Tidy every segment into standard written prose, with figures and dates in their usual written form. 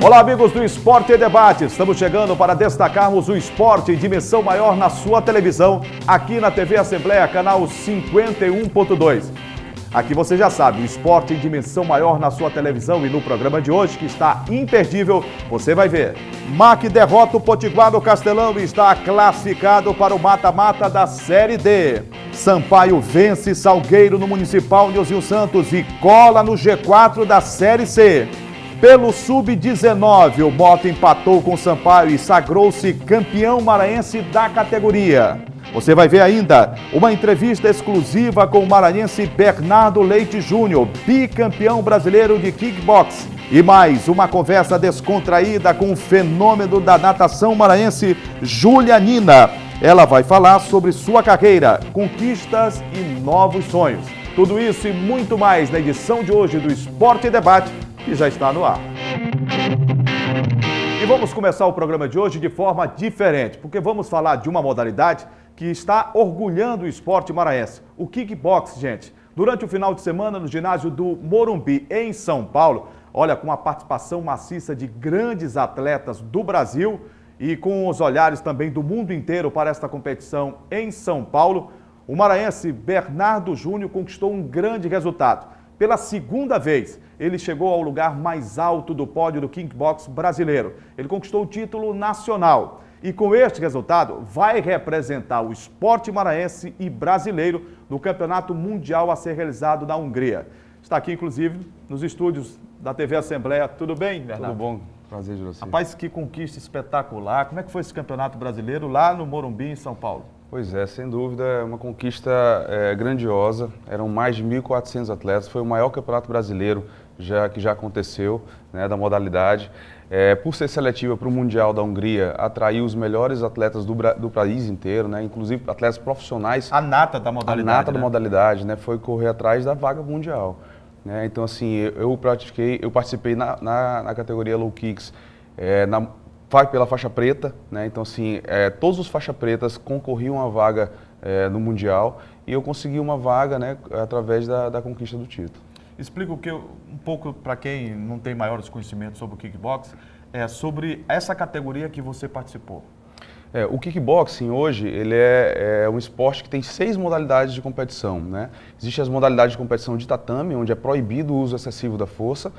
Olá, amigos do Esporte e Debate. Estamos chegando para destacarmos o esporte em dimensão maior na sua televisão, aqui na TV Assembleia, canal 51.2. Aqui você já sabe, o esporte em dimensão maior na sua televisão, e no programa de hoje, que está imperdível, você vai ver. MAC derrota o Potiguar no Castelão e está classificado para o mata-mata da Série D. Sampaio vence Salgueiro no Municipal Nilzinho Santos e cola no G4 da Série C. Pelo Sub-19, o Mota empatou com o Sampaio e sagrou-se campeão maranhense da categoria. Você vai ver ainda uma entrevista exclusiva com o maranhense Bernardo Leite Júnior, bicampeão brasileiro de kickbox. E mais uma conversa descontraída com o fenômeno da natação maranhense, Julianina. Ela vai falar sobre sua carreira, conquistas e novos sonhos. Tudo isso e muito mais na edição de hoje do Esporte e Debate, que já está no ar. E vamos começar o programa de hoje de forma diferente, porque vamos falar de uma modalidade que está orgulhando o esporte maranhense, o kickbox, gente. Durante o final de semana no ginásio do Morumbi, em São Paulo, olha, com a participação maciça de grandes atletas do Brasil e com os olhares também do mundo inteiro para esta competição em São Paulo, o maranhense Bernardo Júnior conquistou um grande resultado. Pela segunda vez, ele chegou ao lugar mais alto do pódio do kickbox brasileiro. Ele conquistou o título nacional. E com este resultado, vai representar o esporte maranhense e brasileiro no Campeonato Mundial a ser realizado na Hungria. Está aqui, inclusive, nos estúdios da TV Assembleia. Tudo bem, Bernardo? Tudo bom. Prazer de você. Rapaz, que conquista espetacular. Como é que foi esse Campeonato Brasileiro lá no Morumbi, em São Paulo? Pois é, sem dúvida, é uma conquista grandiosa. Eram mais de 1.400 atletas. Foi o maior campeonato brasileiro que já aconteceu, né, da modalidade. Por ser seletiva para o Mundial da Hungria, atraiu os melhores atletas do país inteiro, né, inclusive atletas profissionais. A nata da modalidade. A nata da modalidade, né, foi correr atrás da vaga mundial. Né? Então, assim, eu participei na categoria Low Kicks, pela faixa preta, né? Então assim, todos os faixas pretas concorriam à vaga no Mundial e eu consegui uma vaga, né, através da conquista do título. Explica um pouco para quem não tem maiores conhecimentos sobre o kickbox, sobre essa categoria que você participou. O kickboxing hoje ele é um esporte que tem 6 modalidades de competição, né? Existem as modalidades de competição de tatame, onde é proibido o uso excessivo da força,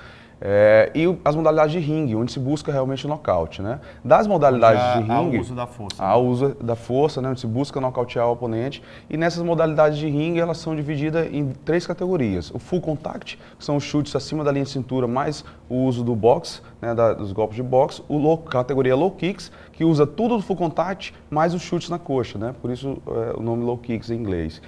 e as modalidades de ringue, onde se busca realmente o nocaute, né? Das modalidades de ringue, há o uso da força. Há o uso da força, né? Onde se busca nocautear o oponente. E nessas modalidades de ringue, elas são divididas em 3 categorias. O full contact, que são os chutes acima da linha de cintura, mais o uso do boxe, né? Dos golpes de boxe. Categoria low kicks, que usa tudo do full contact, mais os chutes na coxa, né? Por isso o nome low kicks em inglês.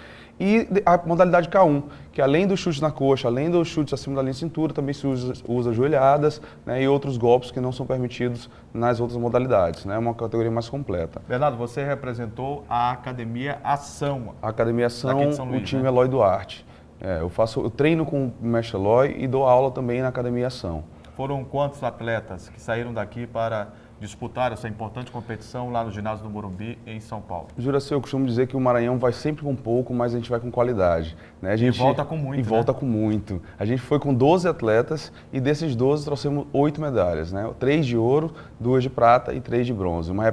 E a modalidade K1, que além dos chutes na coxa, além dos chutes acima da linha de cintura, também se usa joelhadas, né, e outros golpes que não são permitidos nas outras modalidades. É, né, uma categoria mais completa. Bernardo, você representou a Academia Ação. A Academia Ação, Luís, o time né? Eloy Duarte. Eu treino com o mestre Eloy e dou aula também na Academia Ação. Foram quantos atletas que saíram daqui para disputar essa importante competição lá no ginásio do Morumbi, em São Paulo? Juraci, eu costumo dizer que o Maranhão vai sempre com pouco, mas a gente vai com qualidade. Né? E volta com muito. E volta com muito. A gente foi com 12 atletas e desses 12 trouxemos 8 medalhas, né? 3 de ouro, 2 de prata e 3 de bronze. Uma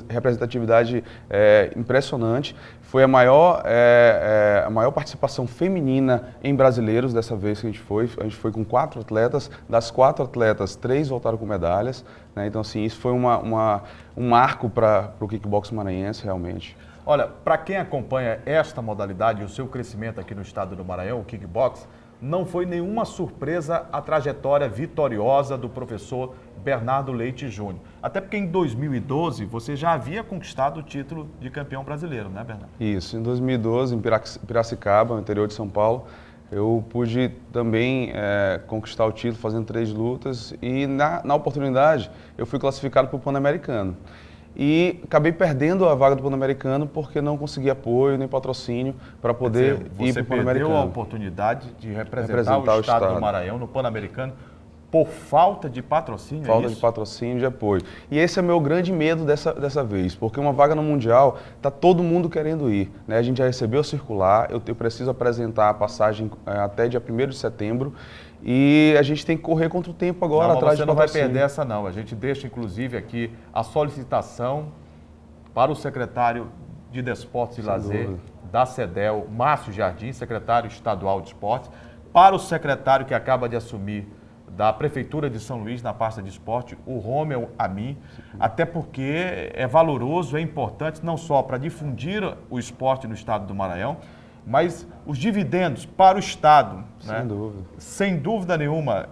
representatividade impressionante. Foi a maior participação feminina em brasileiros dessa vez que a gente foi. A gente foi com 4 atletas. Das 4 atletas, 3 voltaram com medalhas. Né? Então, assim, isso foi um marco para o kickbox maranhense, realmente. Olha, para quem acompanha esta modalidade e o seu crescimento aqui no estado do Maranhão, o kickbox, não foi nenhuma surpresa a trajetória vitoriosa do professor Bernardo Leite Júnior. Até porque em 2012 você já havia conquistado o título de campeão brasileiro, né, Bernardo? Isso, em 2012, em Piracicaba, no interior de São Paulo, eu pude também conquistar o título fazendo 3 lutas e na oportunidade eu fui classificado para o Pan-Americano. E acabei perdendo a vaga do Pan-Americano porque não consegui apoio nem patrocínio para poder ir para o Pan-Americano. Você perdeu a oportunidade de representar o estado do Maranhão no Pan-Americano por falta de patrocínio, Falta é de isso? patrocínio, de apoio. E esse é meu grande medo dessa vez, porque uma vaga no Mundial, está todo mundo querendo ir, né? A gente já recebeu o circular, eu preciso apresentar a passagem até dia 1º de setembro, e a gente tem que correr contra o tempo agora, Não, atrás você de não vai patrocínio. perder essa não. A gente deixa, inclusive, aqui a solicitação para o secretário de Desportos e Sem Lazer dúvida. da CEDEL, Márcio Jardim, secretário estadual de esportes, para o secretário que acaba de assumir da Prefeitura de São Luís na pasta de esporte, o Romeu Amin, até porque é valoroso, é importante não só para difundir o esporte no estado do Maranhão, mas os dividendos para o estado, né? Sem dúvida. Sem dúvida nenhuma,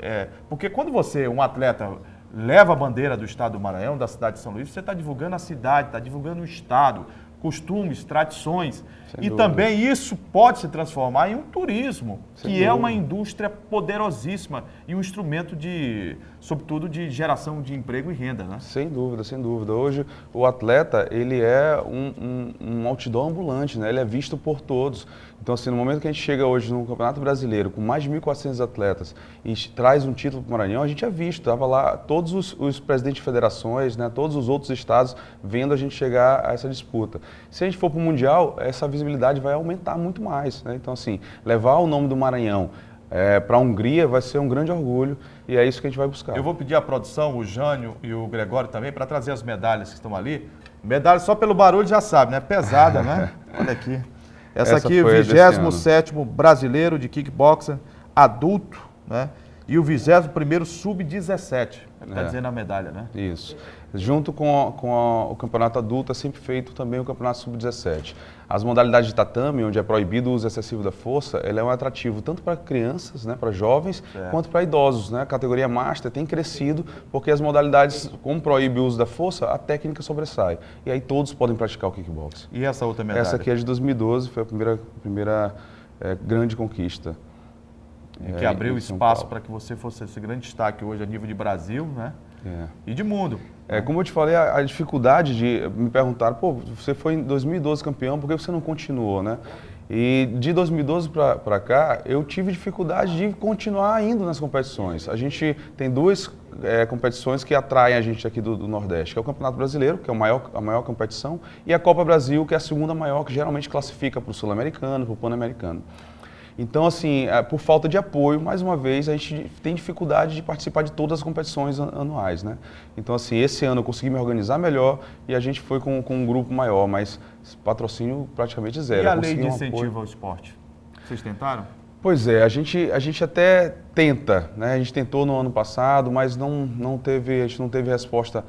porque quando você, um atleta, leva a bandeira do estado do Maranhão, da cidade de São Luís, você está divulgando a cidade, está divulgando o estado, costumes, tradições. Sem E dúvida. também isso pode se transformar em um turismo, Sem que é dúvida. uma indústria poderosíssima e um instrumento de, sobretudo, de geração de emprego e renda, né? Sem dúvida, sem dúvida. Hoje o atleta, ele é um outdoor ambulante, né? Ele é visto por todos. Então, assim, no momento que a gente chega hoje no Campeonato Brasileiro com mais de 1.400 atletas e traz um título para o Maranhão, a gente é visto. Estava lá todos os presidentes de federações, né? Todos os outros estados vendo a gente chegar a essa disputa. Se a gente for para o Mundial, essa visibilidade vai aumentar muito mais, né? Então, assim, levar o nome do Maranhão para a Hungria vai ser um grande orgulho e é isso que a gente vai buscar. Eu vou pedir à produção, o Jânio e o Gregório também, para trazer as medalhas que estão ali. Medalha só pelo barulho já sabe, né? Pesada, né? Olha aqui. Essa aqui, o foi desse 27º brasileiro de kickboxer adulto, né? E o 21º sub-17. Está dizendo a medalha, né? Isso. Junto com o campeonato adulto é sempre feito também o campeonato sub-17. As modalidades de tatame, onde é proibido o uso excessivo da força, ele é um atrativo tanto para crianças, né, para jovens, quanto para idosos, né? A categoria Master tem crescido porque as modalidades, como proíbe o uso da força, a técnica sobressai. E aí todos podem praticar o kickbox. E essa outra medalha? Essa aqui é de 2012, foi a primeira grande conquista. Que abriu em São espaço Paulo. para que você fosse esse grande destaque hoje a nível de Brasil, né? É. E de mundo. Como eu te falei, a dificuldade de me perguntar, pô, você foi em 2012 campeão, por que você não continuou, né? E de 2012 para cá, eu tive dificuldade de continuar indo nas competições. A gente tem duas competições que atraem a gente aqui do Nordeste, que é o Campeonato Brasileiro, que é a maior competição, e a Copa Brasil, que é a segunda maior, que geralmente classifica para o Sul-Americano, para o Pan-Americano. Então, assim, por falta de apoio, mais uma vez, a gente tem dificuldade de participar de todas as competições anuais, né? Então, assim, esse ano eu consegui me organizar melhor e a gente foi com um grupo maior, mas patrocínio praticamente zero. E a Eu lei de consegui um incentivo apoio. ao esporte? Vocês tentaram? Pois é, a gente até tenta, né? A gente tentou no ano passado, mas a gente não teve resposta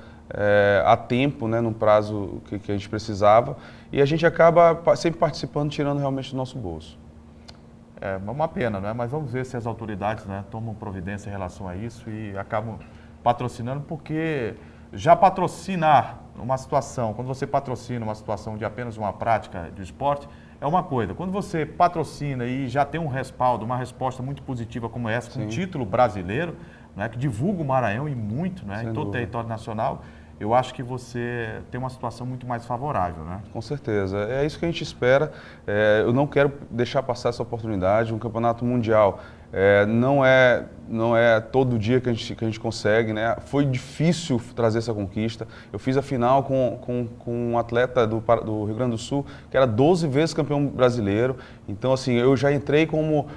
a tempo, né? No prazo que a gente precisava, e a gente acaba sempre participando, tirando realmente do nosso bolso. É uma pena, né? Mas vamos ver se as autoridades, né, tomam providência em relação a isso e acabam patrocinando, porque já patrocinar uma situação, quando você patrocina uma situação de apenas uma prática de esporte, é uma coisa. Quando você patrocina e já tem um respaldo, uma resposta muito positiva como essa, com um título brasileiro, né, que divulga o Maranhão e muito, né, em todo o território nacional, eu acho que você tem uma situação muito mais favorável, né? Com certeza. É isso que a gente espera. Eu não quero deixar passar essa oportunidade. Um campeonato mundial não é todo dia que a gente consegue, né? Foi difícil trazer essa conquista. Eu fiz a final com um atleta do Rio Grande do Sul, que era 12 vezes campeão brasileiro. Então, assim, eu já entrei como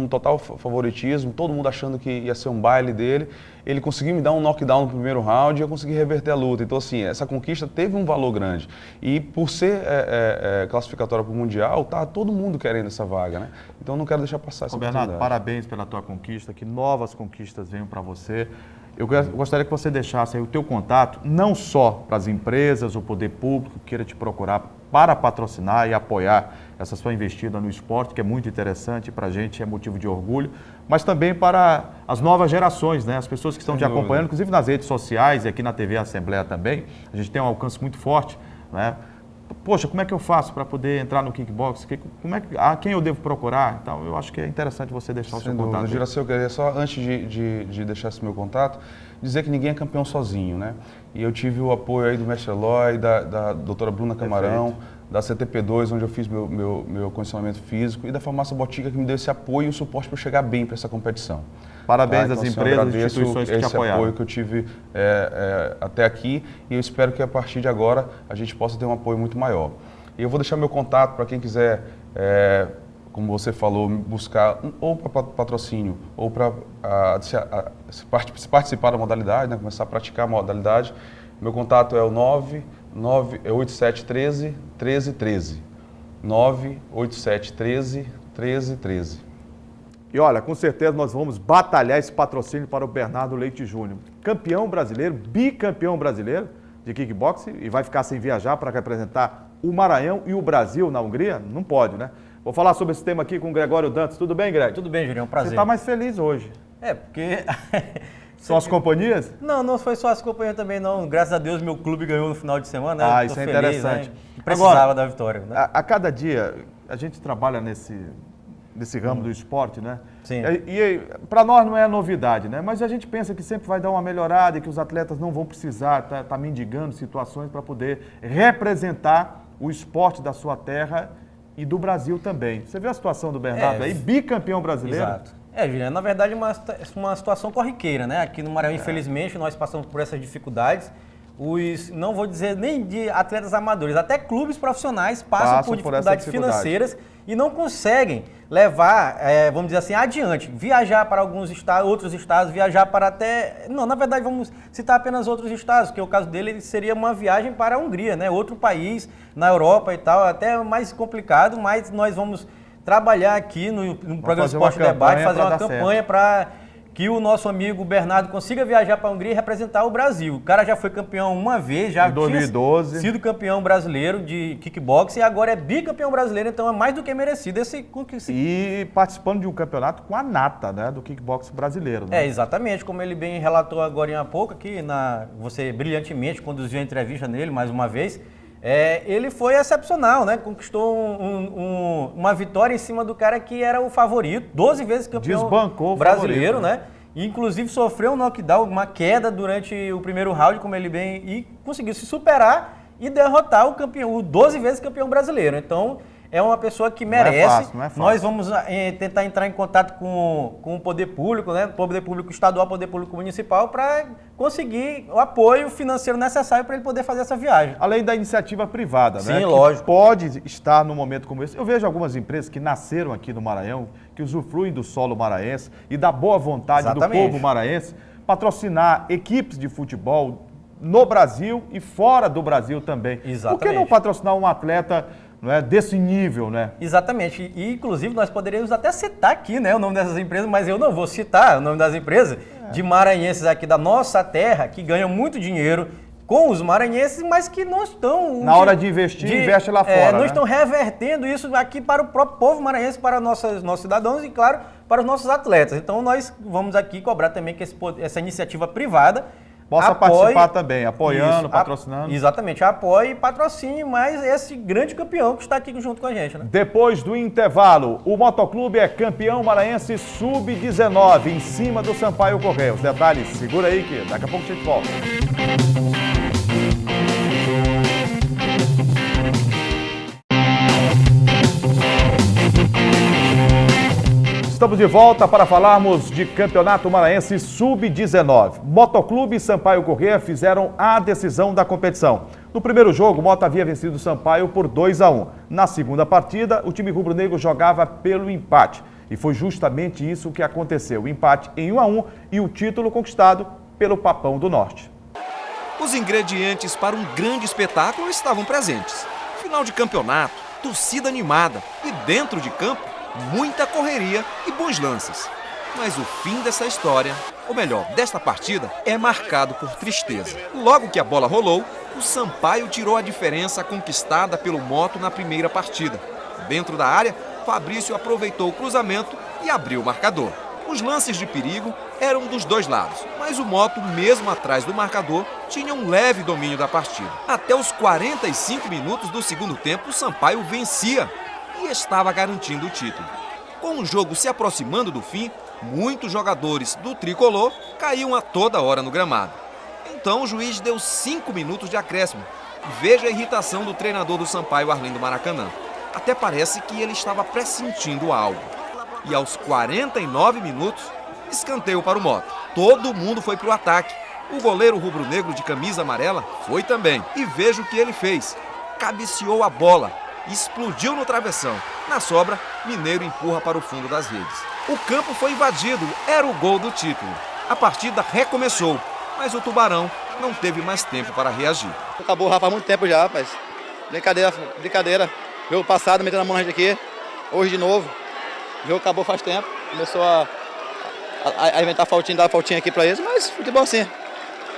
total favoritismo, todo mundo achando que ia ser um baile dele. Ele conseguiu me dar um knockdown no primeiro round e eu consegui reverter a luta. Então, assim, essa conquista teve um valor grande. E por ser classificatória para o Mundial, tá todo mundo querendo essa vaga, né? Então, eu não quero deixar passar essa Bernardo, oportunidade. parabéns pela tua conquista, que novas conquistas venham para você. Eu gostaria que você deixasse aí o teu contato, não só para as empresas, o poder público que queira te procurar para patrocinar e apoiar essa sua investida no esporte, que é muito interessante para a gente, é motivo de orgulho, mas também para as novas gerações, né? As pessoas que estão te acompanhando, inclusive nas redes sociais e aqui na TV Assembleia também, a gente tem um alcance muito forte, né? Poxa, como é que eu faço para poder entrar no kickbox? A quem eu devo procurar? Então, eu acho que é interessante você deixar o seu contato. Giraceu, eu queria só, antes de deixar esse meu contato, dizer que ninguém é campeão sozinho, né? E eu tive o apoio aí do mestre Eloy, da doutora Bruna Camarão, da CTP2, onde eu fiz meu condicionamento físico, e da Farmácia Botica, que me deu esse apoio e o suporte para eu chegar bem para essa competição. Parabéns às Então, empresas e instituições que te esse apoiaram. apoio que eu tive até aqui, e eu espero que a partir de agora a gente possa ter um apoio muito maior. E eu vou deixar meu contato para quem quiser, como você falou, buscar ou para patrocínio ou para participar da modalidade, né, começar a praticar a modalidade. Meu contato é o 98713 1313. 98713 1313. E olha, com certeza nós vamos batalhar esse patrocínio para o Bernardo Leite Júnior. Campeão brasileiro, bicampeão brasileiro de kickboxing, e vai ficar sem viajar para representar o Maranhão e o Brasil na Hungria? Não pode, né? Vou falar sobre esse tema aqui com o Gregório Dantas. Tudo bem, Greg? Tudo bem, Julião, prazer. Você está mais feliz hoje. Porque... São as companhias? Não, não foi só as companhias também, não. Graças a Deus, meu clube ganhou no final de semana. Ah, né? isso é feliz, interessante. Né? Precisava Agora, da vitória. Né? A cada dia, a gente trabalha nesse ramo do esporte, né? Sim. E para nós não é novidade, né? Mas a gente pensa que sempre vai dar uma melhorada e que os atletas não vão precisar tá mendigando situações para poder representar o esporte da sua terra e do Brasil também. Você vê a situação do Bernardo aí, bicampeão brasileiro? Exato. Juliano, na verdade uma situação corriqueira, né? Aqui no Maranhão, infelizmente, nós passamos por essas dificuldades. Não vou dizer nem de atletas amadores, até clubes profissionais passam por dificuldades financeiras e não conseguem levar, vamos dizer assim, adiante. Viajar para alguns estados, outros estados, viajar para até... Não, na verdade, vamos citar apenas outros estados, porque o caso dele seria uma viagem para a Hungria, né? Outro país, na Europa e tal, até mais complicado, mas nós vamos trabalhar aqui no programa Esporte Debate, fazer uma campanha para que o nosso amigo Bernardo consiga viajar para a Hungria e representar o Brasil. O cara já foi campeão uma vez, já em 2012. tinha sido campeão brasileiro de kickboxing e agora é bicampeão brasileiro, então é mais do que merecido E participando de um campeonato com a nata, né, do kickboxing brasileiro. Né? Exatamente, como ele bem relatou agora há pouco aqui, você brilhantemente conduziu a entrevista nele mais uma vez. Ele foi excepcional, né? Conquistou uma vitória em cima do cara que era o favorito, 12 vezes campeão brasileiro, favorito, né? E, inclusive sofreu um knockdown, uma queda durante o primeiro round, como ele bem, e conseguiu se superar e derrotar o 12 vezes campeão brasileiro. Então, é uma pessoa que merece. Não é fácil. Nós vamos tentar entrar em contato com o poder público, né? Poder público estadual, poder público municipal, para conseguir o apoio financeiro necessário para ele poder fazer essa viagem. Além da iniciativa privada, né? Sim, lógico. Que pode estar num momento como esse. Eu vejo algumas empresas que nasceram aqui no Maranhão, que usufruem do solo maranhense e da boa vontade do povo maranhense, patrocinar equipes de futebol no Brasil e fora do Brasil também. Exatamente. Por que não patrocinar um atleta, não é, desse nível, né? Exatamente. E, inclusive, nós poderíamos até citar aqui, né, o nome dessas empresas, mas eu não vou citar o nome das empresas de maranhenses aqui da nossa terra, que ganham muito dinheiro com os maranhenses, mas que não estão... Na hora de investir, investe lá fora, não né? estão revertendo isso aqui para o próprio povo maranhense, para nossos cidadãos e, claro, para os nossos atletas. Então, nós vamos aqui cobrar também que essa iniciativa privada possa participar também, apoiando, patrocinando. Exatamente, apoie e patrocine mais esse grande campeão que está aqui junto com a gente, né? Depois do intervalo, o Motoclube é campeão maranhense sub-19, em cima do Sampaio Correia. Os detalhes, segura aí que daqui a pouco a gente volta. Estamos de volta para falarmos de Campeonato Maranhense Sub-19. Motoclube e Sampaio Corrêa fizeram a decisão da competição. No primeiro jogo, o Moto havia vencido o Sampaio por 2-1. Na segunda partida, o time rubro-negro jogava pelo empate. E foi justamente isso que aconteceu. O empate em 1-1 e o título conquistado pelo Papão do Norte. Os ingredientes para um grande espetáculo estavam presentes. Final de campeonato, torcida animada e dentro de campo, muita correria e bons lances. Mas o fim dessa história, ou melhor, desta partida, é marcado por tristeza. Logo que a bola rolou, o Sampaio tirou a diferença conquistada pelo Moto na primeira partida. Dentro da área, Fabrício aproveitou o cruzamento e abriu o marcador. Os lances de perigo eram dos dois lados, mas o Moto, mesmo atrás do marcador, tinha um leve domínio da partida. Até os 45 minutos do segundo tempo, o Sampaio vencia e estava garantindo o título. Com o jogo se aproximando do fim, muitos jogadores do tricolor caíam a toda hora no gramado. Então o juiz deu 5 minutos de acréscimo. Veja a irritação do treinador do Sampaio, Arlindo Maracanã. Até parece que ele estava pressentindo algo. E aos 49 minutos, escanteio para o Mota. Todo mundo foi para o ataque. O goleiro rubro-negro de camisa amarela foi também. E veja o que ele fez. Cabeceou a bola, explodiu no travessão. Na sobra, Mineiro empurra para o fundo das redes. O campo foi invadido, era o gol do título. A partida recomeçou, mas o Tubarão não teve mais tempo para reagir. Acabou o Rafa há muito tempo já, rapaz. Brincadeira. Jogo passado, metendo a mão na gente aqui. Hoje de novo. O jogo acabou faz tempo. Começou a inventar faltinha, dar faltinha aqui para eles, mas futebol sim.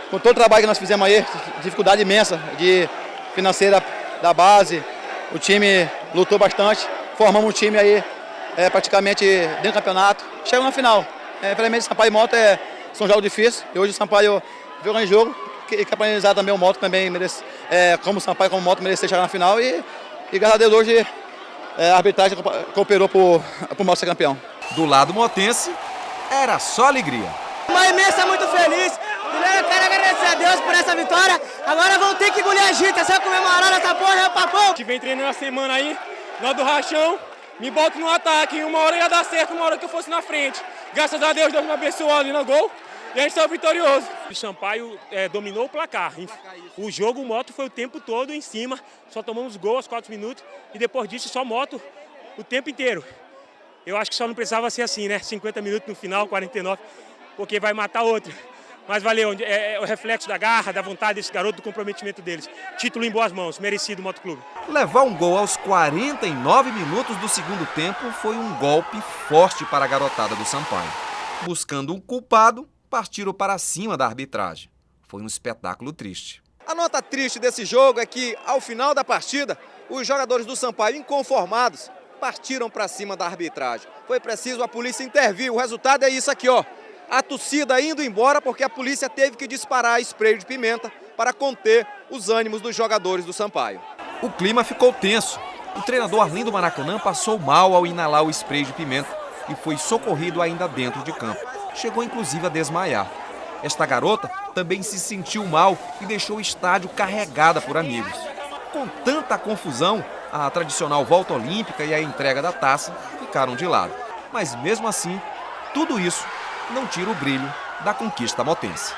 Com todo o trabalho que nós fizemos aí, dificuldade imensa de financeira da base, o time lutou bastante, formamos um time aí praticamente dentro do campeonato. Chegamos na final. Infelizmente, Sampaio e Mota são jogos difíceis, e hoje o Sampaio viu grande jogo, e parabenizar também o Mota, também merece, como o Sampaio, como o Mota, merecer chegar na final, e graças a Deus hoje a arbitragem cooperou para o Mota ser campeão. Do lado motense, era só alegria. Uma imensa, muito feliz. Primeiro eu quero agradecer a Deus por essa vitória. Agora vão ter que engolir a gente, só comemorar essa porra, é o papão. Vem treinando a semana aí, lá do Rachão, me boto no ataque, uma hora ia dar certo, uma hora que eu fosse na frente. Graças a Deus, Deus me abençoou ali no gol e a gente saiu vitorioso. O Sampaio dominou o placar. O jogo, o Moto foi o tempo todo em cima, só tomamos gol aos 4 minutos e depois disso só Moto o tempo inteiro. Eu acho que só não precisava ser assim, né? 50 minutos no final, 49, porque vai matar outro. Mas valeu, é o reflexo da garra, da vontade desse garoto, do comprometimento deles. Título em boas mãos, merecido Moto Clube. Levar um gol aos 49 minutos do segundo tempo foi um golpe forte para a garotada do Sampaio. Buscando um culpado, partiram para cima da arbitragem. Foi um espetáculo triste. A nota triste desse jogo é que, ao final da partida, os jogadores do Sampaio, inconformados, partiram para cima da arbitragem. Foi preciso a polícia intervir. O resultado é isso aqui, ó. A torcida indo embora porque a polícia teve que disparar spray de pimenta para conter os ânimos dos jogadores do Sampaio. O clima ficou tenso. O treinador Arlindo Maracanã passou mal ao inalar o spray de pimenta e foi socorrido ainda dentro de campo. Chegou inclusive a desmaiar. Esta garota também se sentiu mal e deixou o estádio carregada por amigos. Com tanta confusão, a tradicional volta olímpica e a entrega da taça ficaram de lado. Mas mesmo assim, tudo isso não tira o brilho da conquista motense.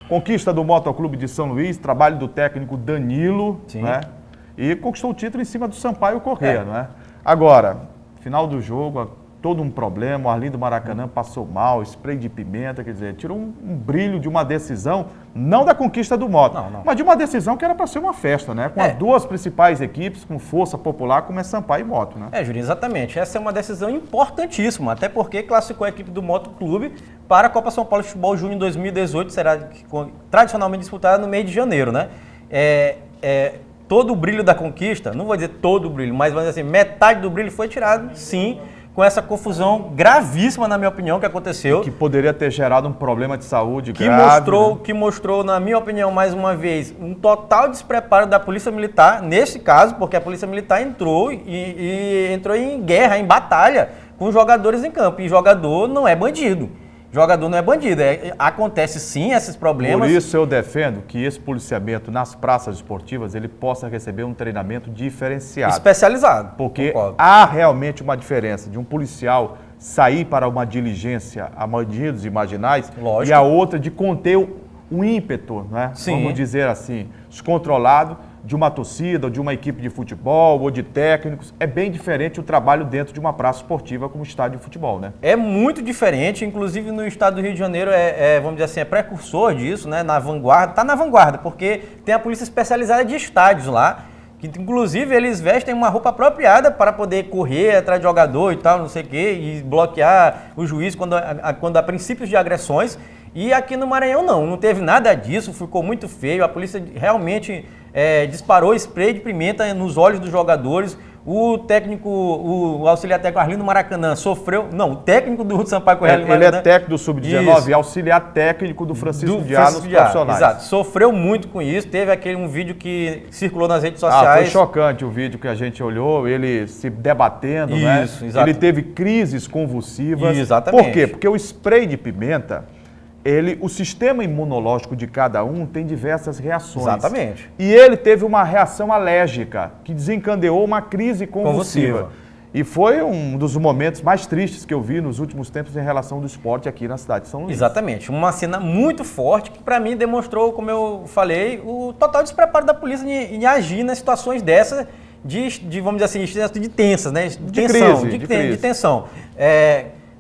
Conquista do Motoclube de São Luís, trabalho do técnico Danilo, né? E conquistou o título em cima do Sampaio Corrêa, né? Agora, final do jogo, todo um problema, o Arlindo Maracanã passou mal, spray de pimenta, quer dizer, tirou um brilho de uma decisão, não da conquista do Moto, mas de uma decisão que era para ser uma festa, né? Com as duas principais equipes, com força popular, como é Sampaio e Moto, né? Juninho, exatamente. Essa é uma decisão importantíssima, até porque classificou a equipe do Moto Clube para a Copa São Paulo de Futebol Júnior 2018, será tradicionalmente disputada no mês de janeiro, né? Todo o brilho da conquista, não vou dizer todo o brilho, mas vamos dizer assim, metade do brilho foi tirado, sim, com essa confusão gravíssima, na minha opinião, que aconteceu. Que poderia ter gerado um problema de saúde grave. Que mostrou, na minha opinião, mais uma vez, um total despreparo da Polícia Militar, nesse caso, porque a Polícia Militar entrou entrou em guerra, em batalha com os jogadores em campo. E jogador não é bandido. Jogador não é bandido. Acontece sim esses problemas. Por isso eu defendo que esse policiamento nas praças esportivas ele possa receber um treinamento diferenciado. Especializado. Porque há realmente uma diferença de um policial sair para uma diligência a bandidos e marginais e a outra de conter um ímpeto, né? Sim. Vamos dizer assim, descontrolado de uma torcida, ou de uma equipe de futebol, ou de técnicos. É bem diferente o trabalho dentro de uma praça esportiva como estádio de futebol, né? É muito diferente, inclusive no estado do Rio de Janeiro vamos dizer assim, é precursor disso, né? Na vanguarda, tá na vanguarda, porque tem a polícia especializada de estádios lá, que inclusive eles vestem uma roupa apropriada para poder correr atrás de jogador e tal, não sei o quê, e bloquear o juiz quando há princípios de agressões. E aqui no Maranhão não teve nada disso, ficou muito feio, a polícia realmente disparou spray de pimenta nos olhos dos jogadores, O técnico, o auxiliar técnico Arlindo Maracanã sofreu... Não, o técnico do Sampaio Corrêa Ele é técnico do Sub-19 e auxiliar técnico do Francisco Diá nos profissionais. Exato, sofreu muito com isso. Teve um vídeo que circulou nas redes Foi sociais. chocante o vídeo que a gente olhou, ele se debatendo, né? Exato. Ele teve crises convulsivas. Exatamente. Por quê? Porque o spray de pimenta, o sistema imunológico de cada um tem diversas reações. Exatamente. E ele teve uma reação alérgica, que desencadeou uma crise convulsiva. E foi um dos momentos mais tristes que eu vi nos últimos tempos em relação do esporte aqui na cidade de São Luís. Exatamente. Uma cena muito forte que, para mim, demonstrou, como eu falei, o total despreparo da polícia em agir nas situações dessas vamos dizer assim, de tensas, né? De tensão.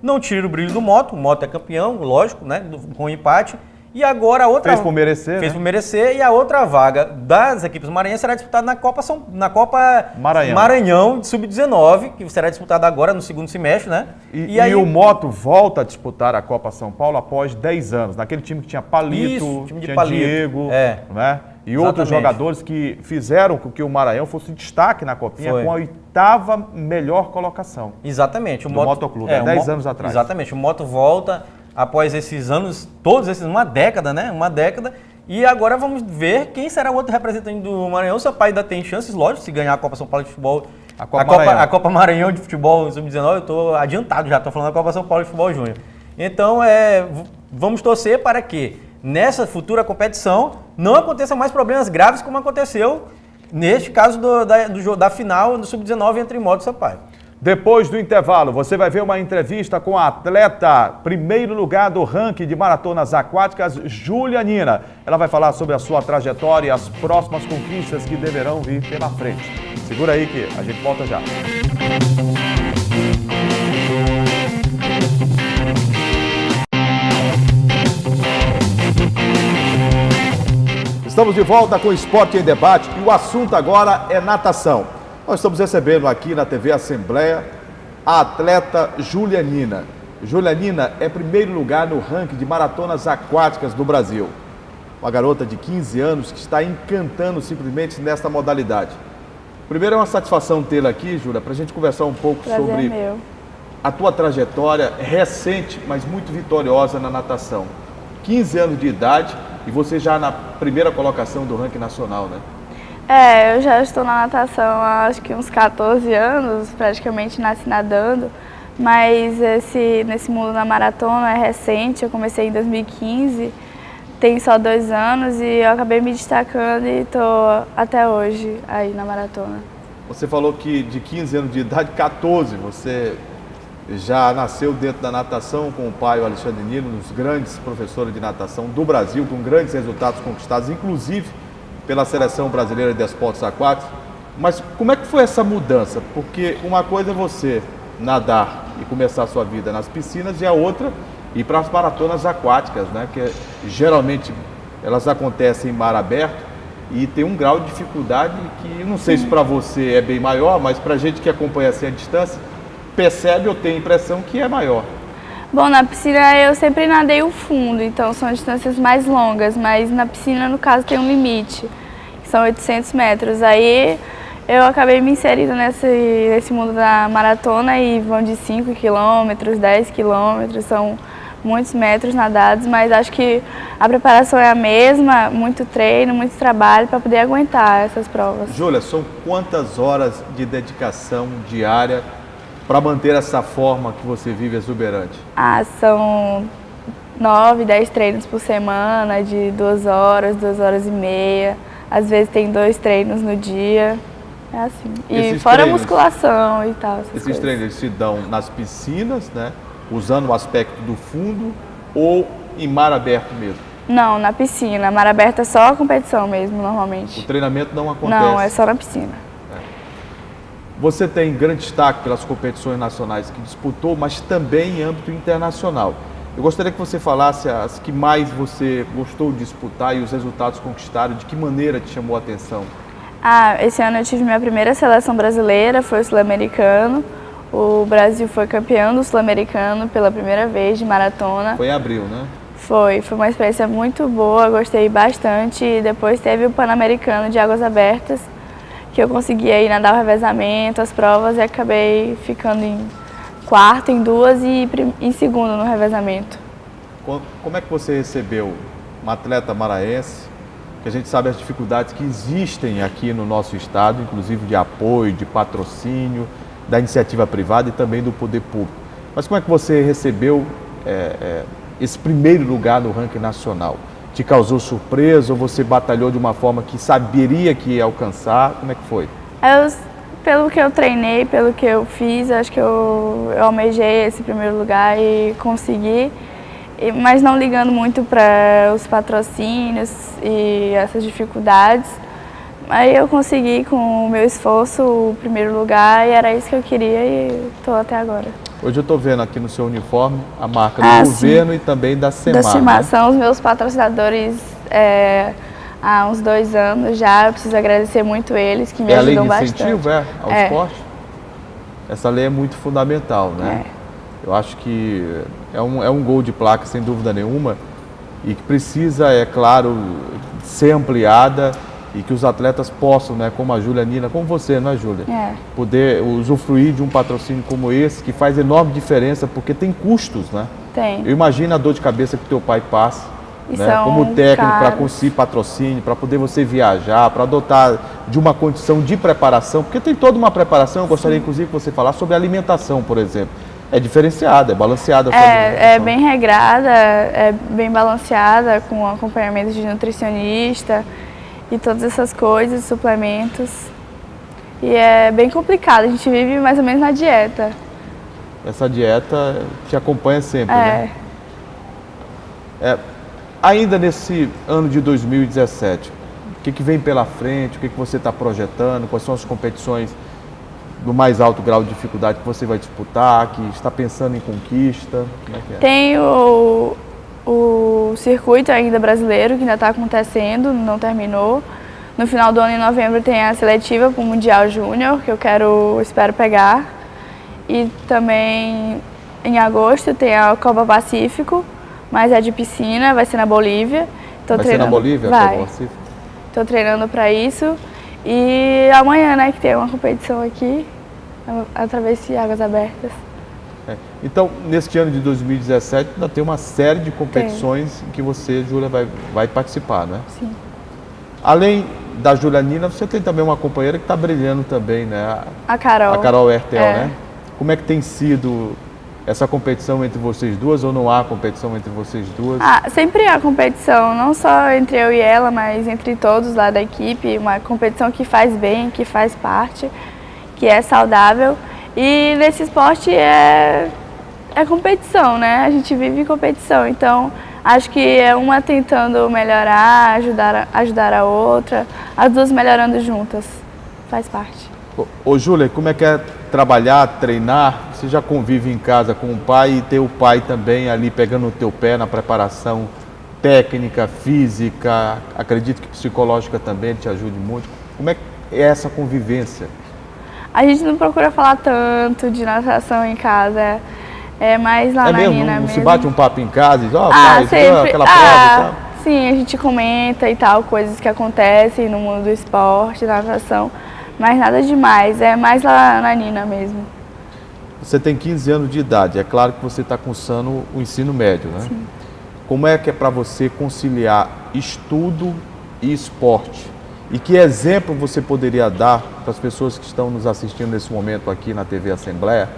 Não tira o brilho do Moto, o Moto é campeão, lógico, né? Com o empate. E agora a outra... Fez por merecer, Fez por merecer. E a outra vaga das equipes maranhenses será disputada na Copa Maranhão de Sub-19, que será disputada agora no segundo semestre, né? E aí o Moto volta a disputar a Copa São Paulo após 10 anos. Naquele time que tinha Palito, tinha Diego, né? E outros jogadores que fizeram com que o Maranhão fosse destaque na Copinha com a 8ª melhor colocação. Exatamente. O Motoclube, 10 anos atrás. Exatamente. O Moto volta após esses anos, uma década, né? Uma década. E agora vamos ver quem será o outro representante do Maranhão. O Sampaio ainda tem chances, lógico, se ganhar a Copa São Paulo de futebol. A Copa Maranhão de futebol sub-19, eu estou adiantado já, estou falando da Copa São Paulo de futebol júnior. Então, vamos torcer para que nessa futura competição não aconteçam mais problemas graves como aconteceu neste caso da final do Sub-19 entre Moto e Sampaio. Depois do intervalo, você vai ver uma entrevista com a atleta primeiro lugar do ranking de maratonas aquáticas, Júlia Nina. Ela vai falar sobre a sua trajetória e as próximas conquistas que deverão vir pela frente. Segura aí que a gente volta já. Estamos de volta com o Esporte em Debate e o assunto agora é natação. Nós estamos recebendo aqui na TV Assembleia a atleta Júlia Nina. Júlia Nina é primeiro lugar no ranking de maratonas aquáticas do Brasil. Uma garota de 15 anos que está encantando simplesmente nesta modalidade. Primeiro é uma satisfação tê-la aqui, Júlia, para a gente conversar um pouco sobre a tua trajetória recente, mas muito vitoriosa na natação. 15 anos de idade e você já na primeira colocação do ranking nacional, né? Eu já estou na natação há acho que uns 14 anos, praticamente nasci nadando, mas nesse mundo da maratona é recente, eu comecei em 2015, tem só 2 anos e eu acabei me destacando e estou até hoje aí na maratona. Você falou que de 15 anos de idade, 14, você já nasceu dentro da natação com o pai, o Alexandre Nino, um dos grandes professores de natação do Brasil, com grandes resultados conquistados, inclusive pela Seleção Brasileira de Esportes Aquáticos. Mas como é que foi essa mudança? Porque uma coisa é você nadar e começar a sua vida nas piscinas e a outra ir para as maratonas aquáticas, né? Que geralmente elas acontecem em mar aberto e tem um grau de dificuldade que não sei se para você é bem maior, mas para a gente que acompanha assim a distância, percebe ou tem a impressão que é maior. Bom, na piscina eu sempre nadei o fundo, então são distâncias mais longas, mas na piscina, no caso, tem um limite, que são 800 metros. Aí eu acabei me inserindo nesse mundo da maratona e vão de 5 quilômetros, 10 quilômetros, são muitos metros nadados, mas acho que a preparação é a mesma, muito treino, muito trabalho para poder aguentar essas provas. Júlia, são quantas horas de dedicação diária para manter essa forma que você vive exuberante? São 9, 10 treinos por semana, de 2 horas, 2 horas e meia. Às vezes tem 2 treinos no dia. É assim. E fora a musculação e tal. Esses treinos se dão nas piscinas, né? Usando o aspecto do fundo ou em mar aberto mesmo? Não, na piscina. Mar aberto é só a competição mesmo, normalmente. O treinamento não acontece? Não, é só na piscina. Você tem grande destaque pelas competições nacionais que disputou, mas também em âmbito internacional. Eu gostaria que você falasse as que mais você gostou de disputar e os resultados conquistados, de que maneira te chamou a atenção? Esse ano eu tive minha primeira seleção brasileira, foi o Sul-Americano. O Brasil foi campeão do Sul-Americano pela primeira vez de maratona. Foi em abril, né? Foi uma experiência muito boa, gostei bastante. E depois teve o Pan-Americano de Águas Abertas, que que eu conseguia ir nadar o revezamento, as provas, e acabei ficando em quarto em 2 e em segundo no revezamento. Como é que você recebeu uma atleta maranhense, que a gente sabe as dificuldades que existem aqui no nosso estado, inclusive de apoio, de patrocínio, da iniciativa privada e também do poder público. Mas como é que você recebeu esse primeiro lugar no ranking nacional? Te causou surpresa ou você batalhou de uma forma que saberia que ia alcançar? Como é que foi? Pelo que eu treinei, pelo que eu fiz, acho que eu almejei esse primeiro lugar e consegui, mas não ligando muito para os patrocínios e essas dificuldades. Aí eu consegui, com o meu esforço, o primeiro lugar e era isso que eu queria e estou até agora. Hoje eu estou vendo aqui no seu uniforme a marca do governo, sim, e também da SEMAR. Da SEMAR, né? São os meus patrocinadores há uns 2 anos já. Eu preciso agradecer muito eles, que me ajudam bastante. É a lei de incentivo ao esporte? Essa lei é muito fundamental, né? Eu acho que é um gol de placa, sem dúvida nenhuma, e que precisa, é claro, ser ampliada e que os atletas possam, né, como a Júlia Nina, como você, não é, Júlia? Poder usufruir de um patrocínio como esse, que faz enorme diferença, porque tem custos, né? Tem. Eu imagino a dor de cabeça que teu pai passa, né, como técnico, para conseguir patrocínio, para poder você viajar, para adotar de uma condição de preparação, porque tem toda uma preparação. Eu gostaria, inclusive, que você falasse sobre a alimentação, por exemplo. É diferenciada, é balanceada a sua alimentação. É bem regrada, é bem balanceada, com acompanhamento de nutricionista e todas essas coisas, suplementos. E é bem complicado, a gente vive mais ou menos na dieta. Essa dieta te acompanha sempre, né? Ainda nesse ano de 2017, o que vem pela frente, o que você está projetando, quais são as competições do mais alto grau de dificuldade que você vai disputar, que está pensando em conquista? Como é que é? Tem o circuito ainda brasileiro, que ainda está acontecendo, não terminou. No final do ano, em novembro, tem a seletiva para o Mundial Júnior, que eu espero pegar. E também em agosto tem a Copa Pacífico, mas é de piscina, vai ser na Bolívia. Vai ser na Bolívia a Copa Pacífico? Estou treinando para isso. E amanhã, né, que tem uma competição aqui, a Travessia Águas Abertas. Então, neste ano de 2017, ainda tem uma série de competições em que você, Júlia, vai participar, né? Sim. Além da Júlia Nina, você tem também uma companheira que está brilhando também, né? A Carol. A Carol Hertel, né? Como é que tem sido essa competição entre vocês duas, ou não há competição entre vocês duas? Sempre há competição, não só entre eu e ela, mas entre todos lá da equipe. Uma competição que faz bem, que faz parte, que é saudável. E nesse esporte é competição, né? A gente vive competição, então acho que é uma tentando melhorar, ajudar a outra, as duas melhorando juntas, faz parte. Ô Júlia, como é que é trabalhar, treinar? Você já convive em casa com o pai e ter o pai também ali pegando o teu pé na preparação técnica, física, acredito que psicológica também te ajude muito. Como é que é essa convivência? A gente não procura falar tanto de natação em casa, é mais lá na Nina mesmo. Não se bate um papo em casa e diz, aquela prova e tal? Sim, a gente comenta e tal, coisas que acontecem no mundo do esporte, da natação, mas nada demais, é mais lá na Nina mesmo. Você tem 15 anos de idade, é claro que você está cursando o ensino médio, né? Sim. Como é que é para você conciliar estudo e esporte? E que exemplo você poderia dar para as pessoas que estão nos assistindo nesse momento aqui na TV Assembleia,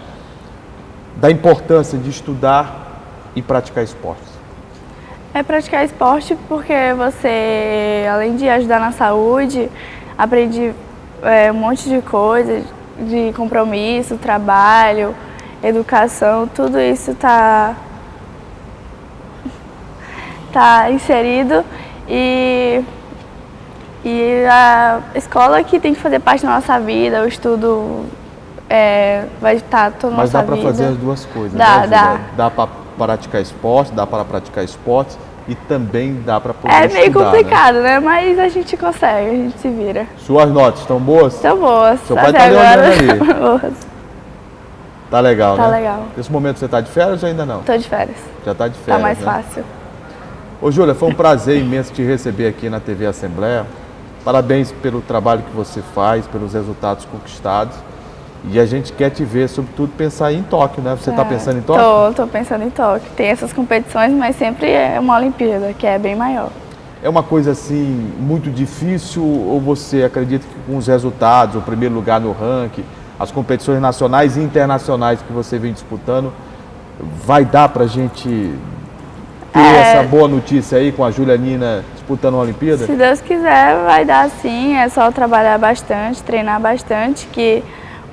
da importância de estudar e praticar esportes? É praticar esporte porque você, além de ajudar na saúde, aprende um monte de coisa, de compromisso, trabalho, educação, tudo isso tá inserido e a escola que tem que fazer parte da nossa vida, o estudo vai estar toda a nossa vida. Mas dá para fazer as duas coisas, dá, né? Dá para praticar esporte, dá para praticar esportes e também dá para poder estudar. É meio complicado, né? Mas a gente consegue, a gente se vira. Suas notas estão boas? Estão boas. Seu pai está olhando ali. Boas. Tá legal, né? Tá legal. Nesse momento você está de férias ou ainda não? Tô de férias. Já está de férias, tá mais né? fácil. Ô Júlia, foi um prazer imenso te receber aqui na TV Assembleia. Parabéns pelo trabalho que você faz, pelos resultados conquistados. E a gente quer te ver, sobretudo, pensar em Tóquio, né? Você está pensando em Tóquio? Tô pensando em Tóquio. Tem essas competições, mas sempre é uma Olimpíada, que é bem maior. É uma coisa assim muito difícil ou você acredita que com os resultados, o primeiro lugar no ranking, as competições nacionais e internacionais que você vem disputando, vai dar pra gente ter essa boa notícia aí com a Julianina disputando a Olimpíada? Se Deus quiser, vai dar sim. É só trabalhar bastante, treinar bastante, que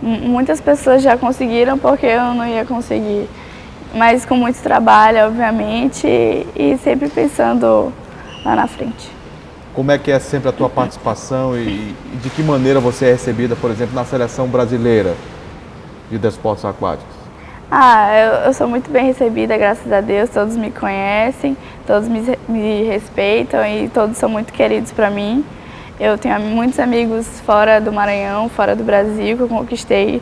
muitas pessoas já conseguiram porque eu não ia conseguir. Mas com muito trabalho, obviamente, e sempre pensando lá na frente. Como é que é sempre a tua participação e de que maneira você é recebida, por exemplo, na seleção brasileira de desportos aquáticos? Eu sou muito bem recebida, graças a Deus, todos me conhecem, todos me respeitam e todos são muito queridos para mim. Eu tenho muitos amigos fora do Maranhão, fora do Brasil, que eu conquistei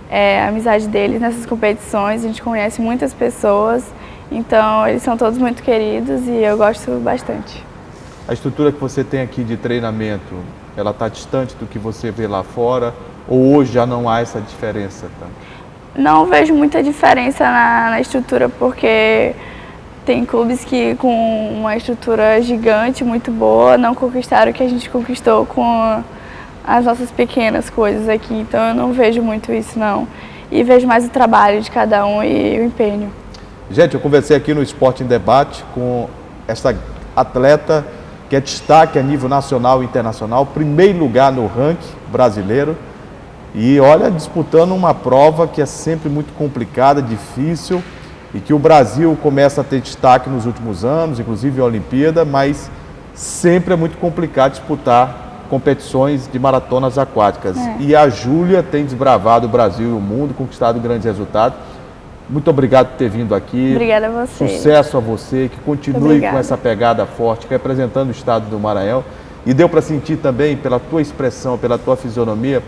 a amizade deles nessas competições, a gente conhece muitas pessoas. Então, eles são todos muito queridos e eu gosto bastante. A estrutura que você tem aqui de treinamento, ela está distante do que você vê lá fora? Ou hoje já não há essa diferença? Tá? Não vejo muita diferença na estrutura, porque tem clubes que com uma estrutura gigante, muito boa, não conquistaram o que a gente conquistou com as nossas pequenas coisas aqui. Então, eu não vejo muito isso, não. E vejo mais o trabalho de cada um e o empenho. Gente, eu conversei aqui no Esporte em Debate com essa atleta que é destaque a nível nacional e internacional, primeiro lugar no ranking brasileiro. E olha, disputando uma prova que é sempre muito complicada, difícil, e que o Brasil começa a ter destaque nos últimos anos, inclusive a Olimpíada, mas sempre é muito complicado disputar competições de maratonas aquáticas. E a Júlia tem desbravado o Brasil e o mundo, conquistado grandes resultados. Muito obrigado por ter vindo aqui. Obrigada a você. Sucesso a você, que continue com essa pegada forte, representando o estado do Maranhão. E deu para sentir também, pela tua expressão, pela tua fisionomia,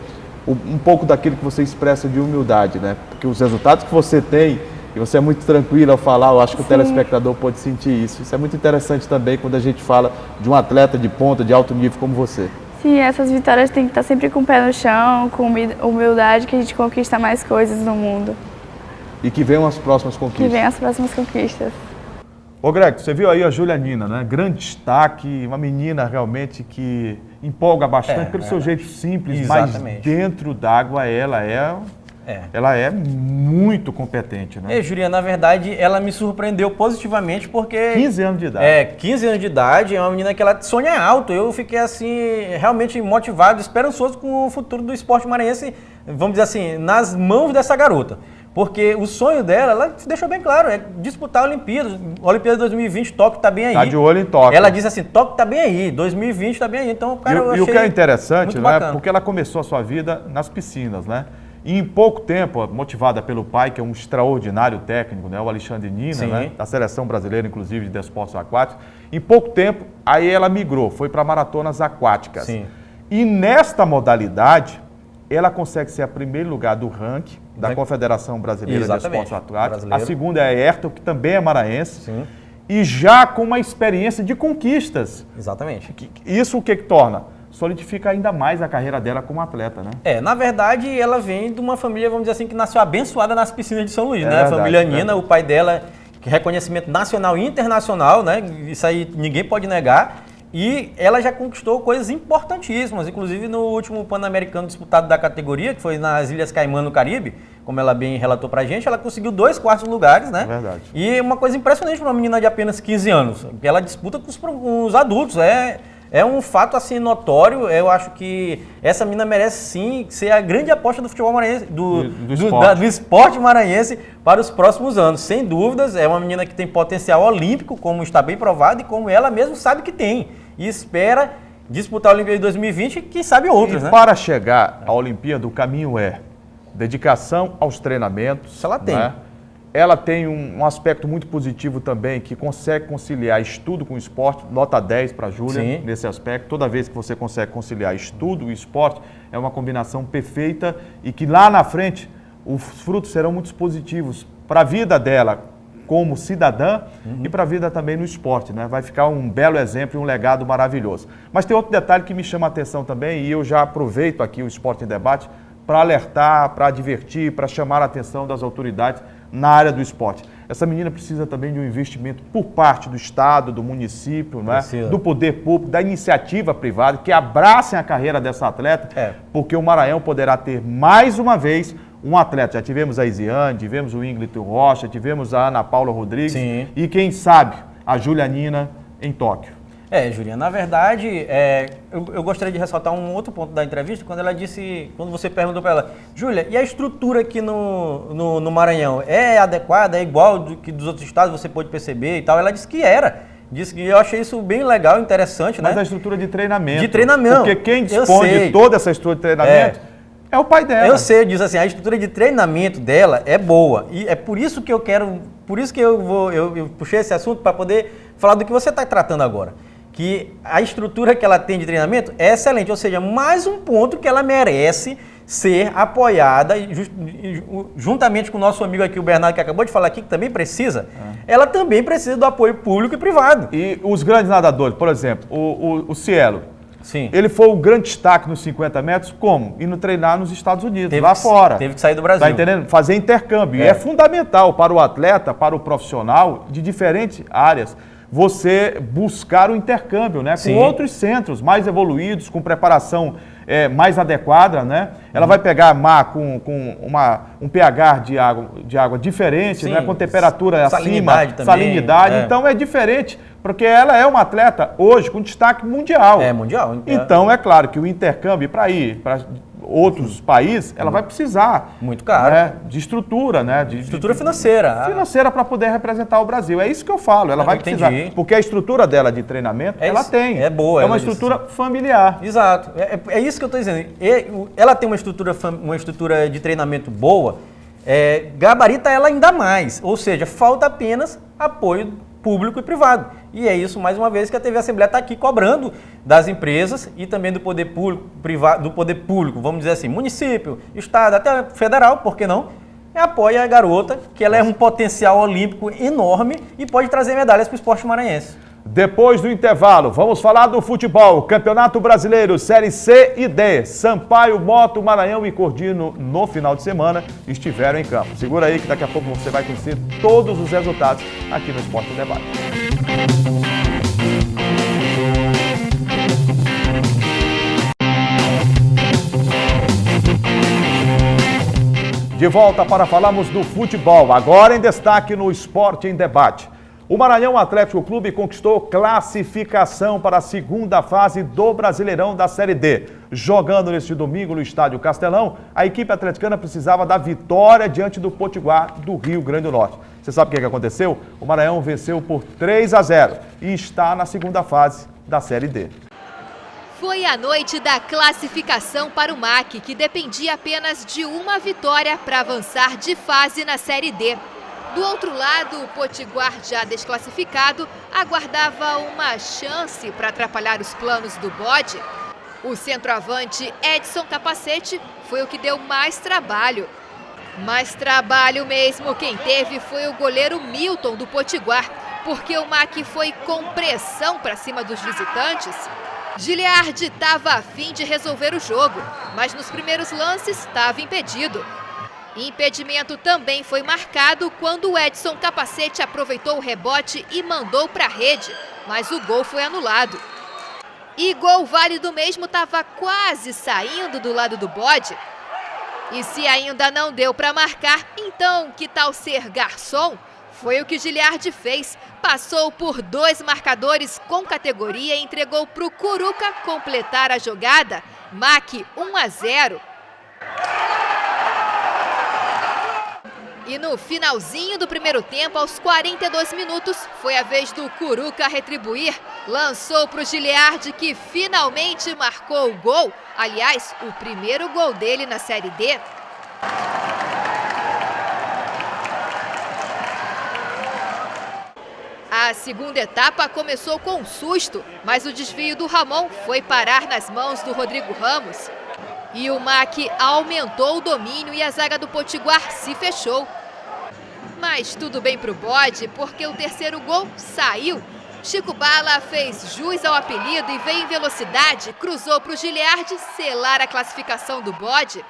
um pouco daquilo que você expressa de humildade, né? Porque os resultados que você tem, e você é muito tranquilo ao falar, eu acho que o telespectador pode sentir isso. Isso é muito interessante também quando a gente fala de um atleta de ponta, de alto nível como você. Sim, essas vitórias tem que estar sempre com o pé no chão, com humildade, que a gente conquista mais coisas no mundo. E que venham as próximas conquistas. Que venham as próximas conquistas. Ô Greg, você viu aí a Julianina, né? Grande destaque, uma menina realmente que empolga bastante pelo seu jeito simples, mas dentro d'água ela é muito competente, né? Juliana, na verdade, ela me surpreendeu positivamente porque... 15 anos de idade. 15 anos de idade, é uma menina que ela sonha alto. Eu fiquei, assim, realmente motivado, esperançoso com o futuro do esporte maranhense, vamos dizer assim, nas mãos dessa garota. Porque o sonho dela, ela deixou bem claro, é disputar a Olimpíada. A Olimpíada 2020, Tóquio está bem aí. Está de olho em Tóquio. Ela disse assim, Tóquio está bem aí, 2020 está bem aí. Então, cara, eu achei o que é interessante, né? bacana. Porque ela começou a sua vida nas piscinas, né? E em pouco tempo, motivada pelo pai, que é um extraordinário técnico, né? O Alexandre Nina, né? Da seleção brasileira, inclusive, de desportos aquáticos. Em pouco tempo, aí ela migrou, foi para maratonas aquáticas. Sim. E nesta modalidade, ela consegue ser a primeiro lugar do ranking da Confederação Brasileira de Desportos Aquáticos. A segunda é a Ayrton, que também é maranhense. Sim. E já com uma experiência de conquistas. Exatamente. Isso o que torna? Solidifica ainda mais a carreira dela como atleta, né? Na verdade, ela vem de uma família, vamos dizer assim, que nasceu abençoada nas piscinas de São Luís, né? A família Nina, o pai dela, que reconhecimento nacional e internacional, né? Isso aí ninguém pode negar. E ela já conquistou coisas importantíssimas, inclusive no último Pan-Americano disputado da categoria, que foi nas Ilhas Caimã, no Caribe, como ela bem relatou pra gente, ela conseguiu 2 quartos lugares, né? Verdade. E uma coisa impressionante para uma menina de apenas 15 anos, que ela disputa com os adultos, é um fato assim notório. Eu acho que essa menina merece sim ser a grande aposta do futebol maranhense, do esporte maranhense para os próximos anos. Sem dúvidas, é uma menina que tem potencial olímpico, como está bem provado e como ela mesma sabe que tem. E espera disputar a Olimpíada de 2020 e quem sabe outras, e né? Para chegar à Olimpíada, o caminho é dedicação aos treinamentos. Isso ela tem. Né? Ela tem um aspecto muito positivo também, que consegue conciliar estudo com esporte, nota 10 para a Júlia nesse aspecto. Toda vez que você consegue conciliar estudo e esporte, é uma combinação perfeita e que lá na frente os frutos serão muito positivos para a vida dela como cidadã e para a vida também no esporte, né? Vai ficar um belo exemplo e um legado maravilhoso. Mas tem outro detalhe que me chama a atenção também, e eu já aproveito aqui o Esporte em Debate para alertar, para advertir, para chamar a atenção das autoridades na área do esporte. Essa menina precisa também de um investimento por parte do Estado, do município, né? Do poder público, da iniciativa privada, que abracem a carreira dessa atleta, porque o Maranhão poderá ter mais uma vez um atleta. Já tivemos a Isiane, tivemos o Ingrid Rocha, tivemos a Ana Paula Rodrigues e quem sabe a Julianina em Tóquio. Juliana, na verdade, eu gostaria de ressaltar um outro ponto da entrevista, quando ela disse, quando você perguntou para ela, Júlia, e a estrutura aqui no Maranhão, é adequada, é igual do que dos outros estados, você pôde perceber e tal? Ela disse que era. Disse que eu achei isso bem legal, interessante, Mas né? a estrutura de treinamento. De treinamento. Porque quem dispõe de toda essa estrutura de treinamento é o pai dela. Eu sei, diz assim, a estrutura de treinamento dela é boa. E é por isso que eu quero, por isso que eu puxei esse assunto para poder falar do que você está tratando agora. Que a estrutura que ela tem de treinamento é excelente, ou seja, mais um ponto que ela merece ser apoiada, juntamente com o nosso amigo aqui, o Bernardo, que acabou de falar aqui, que também precisa, ela também precisa do apoio público e privado. E os grandes nadadores, por exemplo, o Cielo, Sim. Ele foi o grande destaque nos 50 metros, como? Indo treinar nos Estados Unidos, lá fora. Teve que sair do Brasil. Tá entendendo? Fazer intercâmbio. E é fundamental para o atleta, para o profissional de diferentes áreas, você buscar o intercâmbio, né? Com outros centros mais evoluídos, com preparação mais adequada, né? Ela vai pegar mar com um pH de água diferente, né? Com temperatura salinidade acima, também, salinidade. Então é diferente, porque ela é uma atleta hoje com destaque mundial. É, mundial. Então é claro que o intercâmbio para ir para outros países, ela vai precisar muito caro, né, de estrutura, né, de estrutura financeira, financeira para poder representar o Brasil. É isso que eu falo. Ela vai precisar, porque a estrutura dela de treinamento, ela tem. É boa. É uma estrutura familiar. Exato. É isso que eu estou dizendo. Ela tem uma estrutura de treinamento boa, gabarita ela ainda mais. Ou seja, falta apenas apoio público e privado. E é isso, mais uma vez, que a TV Assembleia está aqui cobrando das empresas e também do poder público, privado, do poder público, vamos dizer assim, município, estado, até federal, por que não? Apoia a garota, que ela é um potencial olímpico enorme e pode trazer medalhas para o esporte maranhense. Depois do intervalo, vamos falar do futebol. Campeonato Brasileiro, Série C e D. Sampaio, Moto, Maranhão e Cordino, no final de semana, estiveram em campo. Segura aí que daqui a pouco você vai conhecer todos os resultados aqui no Esporte Debate. De volta para falarmos do futebol. Agora em destaque no Esporte em Debate. O Maranhão Atlético Clube conquistou classificação para a segunda fase do Brasileirão da Série D. Jogando neste domingo no Estádio Castelão, a equipe atleticana precisava da vitória diante do Potiguar do Rio Grande do Norte. Você sabe o que aconteceu? O Maranhão venceu por 3-0 e está na segunda fase da Série D. Foi a noite da classificação para o MAC, que dependia apenas de uma vitória para avançar de fase na Série D. Do outro lado, o Potiguar, já desclassificado, aguardava uma chance para atrapalhar os planos do bode. O centroavante Edson Capacete foi o que deu mais trabalho. Mais trabalho mesmo quem teve foi o goleiro Milton do Potiguar, porque o MAC foi com pressão para cima dos visitantes. Giliardi estava a fim de resolver o jogo, mas nos primeiros lances estava impedido. Impedimento também foi marcado quando o Edson Capacete aproveitou o rebote e mandou para a rede, mas o gol foi anulado. E gol válido mesmo estava quase saindo do lado do bode. E se ainda não deu para marcar, então que tal ser garçom? Foi o que Giliardi fez, passou por 2 marcadores com categoria e entregou para o Curuca completar a jogada. MAC 1-0. E no finalzinho do primeiro tempo, aos 42 minutos, foi a vez do Curuca retribuir. Lançou para o Giliardi, que finalmente marcou o gol. Aliás, o primeiro gol dele na Série D. A segunda etapa começou com um susto, mas o desvio do Ramon foi parar nas mãos do Rodrigo Ramos. E o MAC aumentou o domínio e a zaga do Potiguar se fechou. Mas tudo bem pro bode, porque o terceiro gol saiu. Chico Bala fez jus ao apelido e veio em velocidade, cruzou para o Giliardi selar a classificação do bode.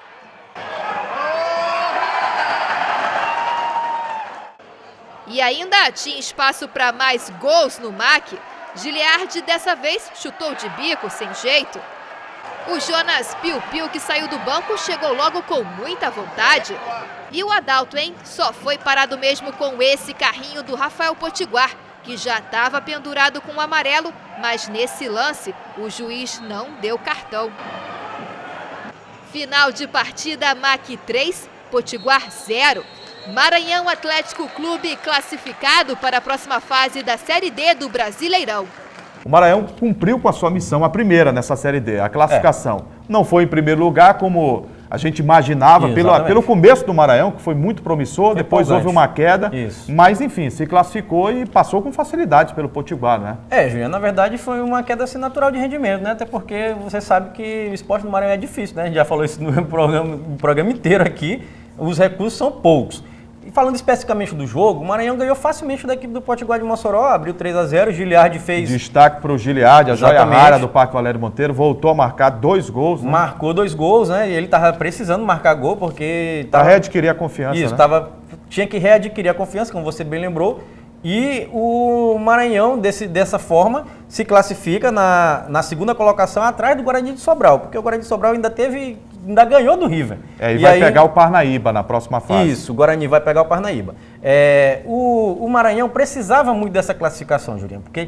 E ainda tinha espaço para mais gols no MAC. Giliardi dessa vez chutou de bico, sem jeito. O Jonas Piu-Piu, que saiu do banco, chegou logo com muita vontade. E o Adalto, hein? Só foi parado mesmo com esse carrinho do Rafael Potiguar, que já estava pendurado com o amarelo, mas nesse lance o juiz não deu cartão. Final de partida, MAC 3, Potiguar 0. Maranhão Atlético Clube classificado para a próxima fase da Série D do Brasileirão. O Maranhão cumpriu com a sua missão, a primeira nessa Série D, a classificação. Não foi em primeiro lugar como a gente imaginava pelo começo do Maranhão, que foi muito promissor, depois houve uma queda, mas enfim, se classificou e passou com facilidade pelo Potiguar, né? Juliano, na verdade foi uma queda assim, natural de rendimento, né? Até porque você sabe que o esporte do Maranhão é difícil, né? A gente já falou isso no programa inteiro aqui, os recursos são poucos. E falando especificamente do jogo, o Maranhão ganhou facilmente da equipe do Potiguar de Mossoró, abriu 3-0, o Giliardi fez... Destaque para o Giliardi, a joia rara do Parque Valério Monteiro, voltou a marcar 2 gols. Né? Marcou 2 gols, né? E ele estava precisando marcar gol, porque... Para readquirir a confiança, isso, né? Tinha que readquirir a confiança, como você bem lembrou. E o Maranhão, dessa forma, se classifica na segunda colocação atrás do Guarani de Sobral, porque o Guarani de Sobral ainda ganhou do River. E vai pegar o Parnaíba na próxima fase. Isso, o Guarani vai pegar o Parnaíba. O Maranhão precisava muito dessa classificação, Juliano, porque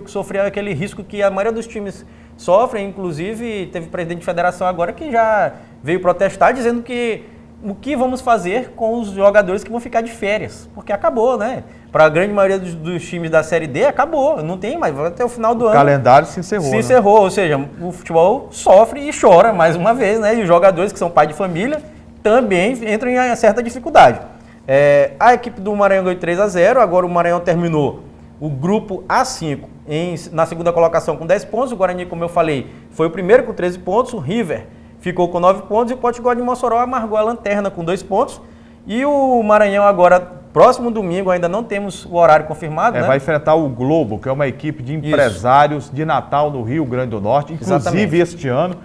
sofria aquele risco que a maioria dos times sofrem, inclusive teve presidente de federação agora que já veio protestar dizendo que o que vamos fazer com os jogadores que vão ficar de férias, porque acabou, né? Para a grande maioria dos times da Série D, acabou, não tem mais, vai até o final do ano. O calendário se encerrou. Se encerrou, ou seja, o futebol sofre e chora mais uma vez, né? E os jogadores que são pai de família também entram em certa dificuldade. A equipe do Maranhão ganhou 3-0, agora o Maranhão terminou o grupo A5 na segunda colocação com 10 pontos, o Guarani, como eu falei, foi o primeiro com 13 pontos, o River ficou com 9 pontos e o Potiguar de Mossoró amargou a lanterna com 2 pontos. E o Maranhão agora, próximo domingo, ainda não temos o horário confirmado, né? Vai enfrentar o Globo, que é uma equipe de empresários de Natal, no Rio Grande do Norte. Inclusive, este ano,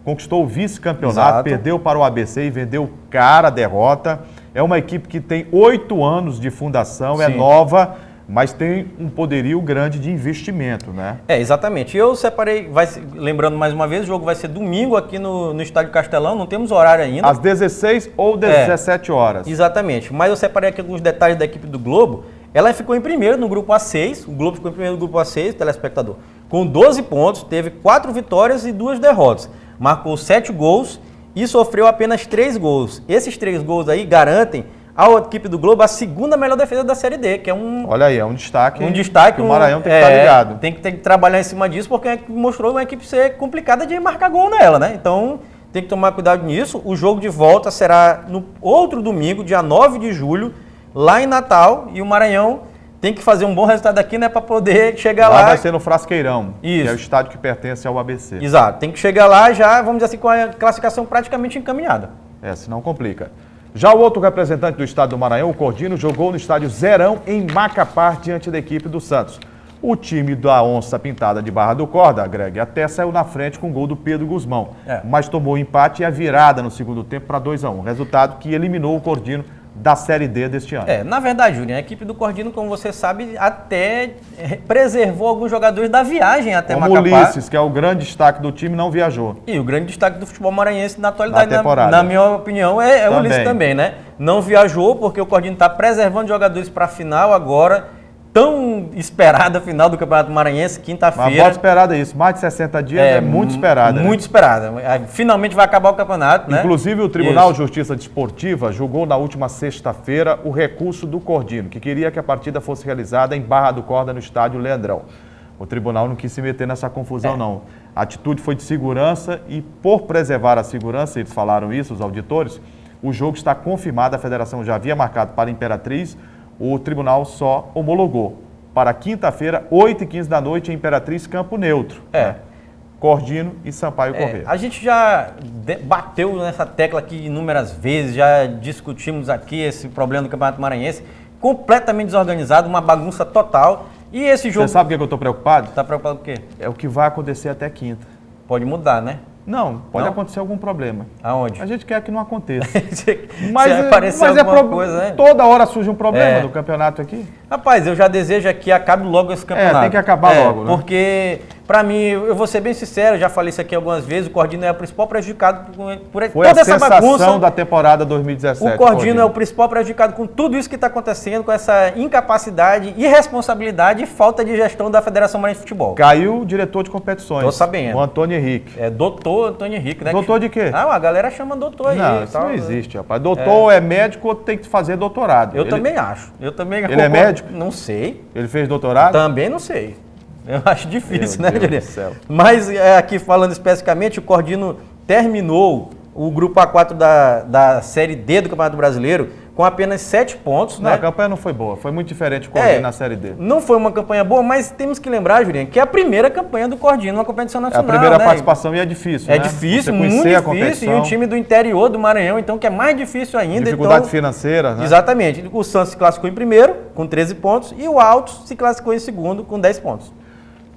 conquistou o vice-campeonato, perdeu para o ABC e vendeu cara a derrota. É uma equipe que tem 8 anos de fundação, é nova, mas tem um poderio grande de investimento, né? Exatamente. Eu separei, lembrando mais uma vez, o jogo vai ser domingo aqui no Estádio Castelão, não temos horário ainda. Às 16 ou 17 horas. Exatamente. Mas eu separei aqui alguns detalhes da equipe do Globo. Ela ficou em primeiro no grupo A6, o Globo ficou em primeiro no grupo A6, telespectador, com 12 pontos, teve 4 vitórias e 2 derrotas. Marcou 7 gols e sofreu apenas 3 gols. Esses 3 gols aí garantem à equipe do Globo a segunda melhor defesa da Série D, que é um... Olha aí, é um destaque. Um destaque. Que o Maranhão tem que estar ligado. Tem que trabalhar em cima disso, porque mostrou uma equipe ser complicada de marcar gol nela, né? Então, tem que tomar cuidado nisso. O jogo de volta será no outro domingo, dia 9 de julho, lá em Natal, e o Maranhão tem que fazer um bom resultado aqui, né, para poder chegar lá. Vai ser no Frasqueirão, isso, que é o estádio que pertence ao ABC. Exato, tem que chegar lá já, vamos dizer assim, com a classificação praticamente encaminhada. Senão complica. Já o outro representante do estado do Maranhão, o Cordino, jogou no estádio Zerão, em Macapá, diante da equipe do Santos. O time da Onça Pintada de Barra do Corda, Greg, até saiu na frente com o gol do Pedro Guzmão, mas tomou o empate e a virada no segundo tempo para 2-1, resultado que eliminou o Cordino da Série D deste ano. Na verdade, Júlio, a equipe do Cordino, como você sabe, até preservou alguns jogadores da viagem até Macapá. Como o Ulisses, que é o grande destaque do time, não viajou. E o grande destaque do futebol maranhense na atualidade, na minha opinião, é o Ulisses também, né? Não viajou porque o Cordino está preservando jogadores para a final agora, tão esperada a final do Campeonato Maranhense, quinta-feira. Uma boa esperada isso, mais de 60 dias é muito esperada. Muito esperada. Finalmente vai acabar o campeonato, né? Inclusive o Tribunal de Justiça Desportiva julgou na última sexta-feira o recurso do Cordino, que queria que a partida fosse realizada em Barra do Corda, no estádio Leandrão. O tribunal não quis se meter nessa confusão, não. A atitude foi de segurança e, por preservar a segurança, eles falaram isso, os auditores, o jogo está confirmado, a federação já havia marcado para a Imperatriz, o tribunal só homologou para quinta-feira, 8h15 da noite, em Imperatriz, campo neutro. Cordino e Sampaio Corrêa. A gente já bateu nessa tecla aqui inúmeras vezes, já discutimos aqui esse problema do Campeonato Maranhense, completamente desorganizado, uma bagunça total. E esse jogo... Você sabe o que eu estou preocupado? Tá preocupado com o quê? É o que vai acontecer até quinta. Pode mudar, né? Não, pode Não? acontecer algum problema. Aonde? A gente quer que não aconteça. Mas aparecer alguma coisa, né? Toda hora surge um problema no campeonato aqui. Rapaz, eu já desejo que acabe logo esse campeonato. Tem que acabar logo, né? Porque, pra mim, eu vou ser bem sincero, já falei isso aqui algumas vezes, o Cordino é o principal prejudicado por Foi toda a essa bagunça. sensação da temporada 2017. O Cordino é o principal prejudicado com tudo isso que está acontecendo, com essa incapacidade, irresponsabilidade e falta de gestão da Federação Maranhense de Futebol. Caiu o diretor de competições. Tô sabendo. O Antônio Henrique. É doutor Antônio Henrique, né? Doutor de quê? Ah, a galera chama doutor aí. Não, isso não existe, rapaz. Doutor é médico ou tem que fazer doutorado. Eu também acho. Ele é médico? Não sei. Ele fez doutorado? Também não sei. Eu acho difícil, Meu né, Deus Juliano? do céu. Mas aqui falando especificamente, o Cordino terminou o grupo A4 da Série D do Campeonato Brasileiro com apenas 7 pontos. Não, né? a campanha não foi boa. Foi muito diferente do Cordino na Série D. Não foi uma campanha boa, mas temos que lembrar, Juliano, que é a primeira campanha do Cordino numa competição É a nacional. primeira né? participação e é difícil, É né? difícil, Você muito conhecer a difícil. E competição. um time do interior do Maranhão, então, que é mais difícil ainda. Dificuldade então, financeira, né? Exatamente. O Santos se classificou em primeiro, com 13 pontos, e o Altos se classificou em segundo, com 10 pontos.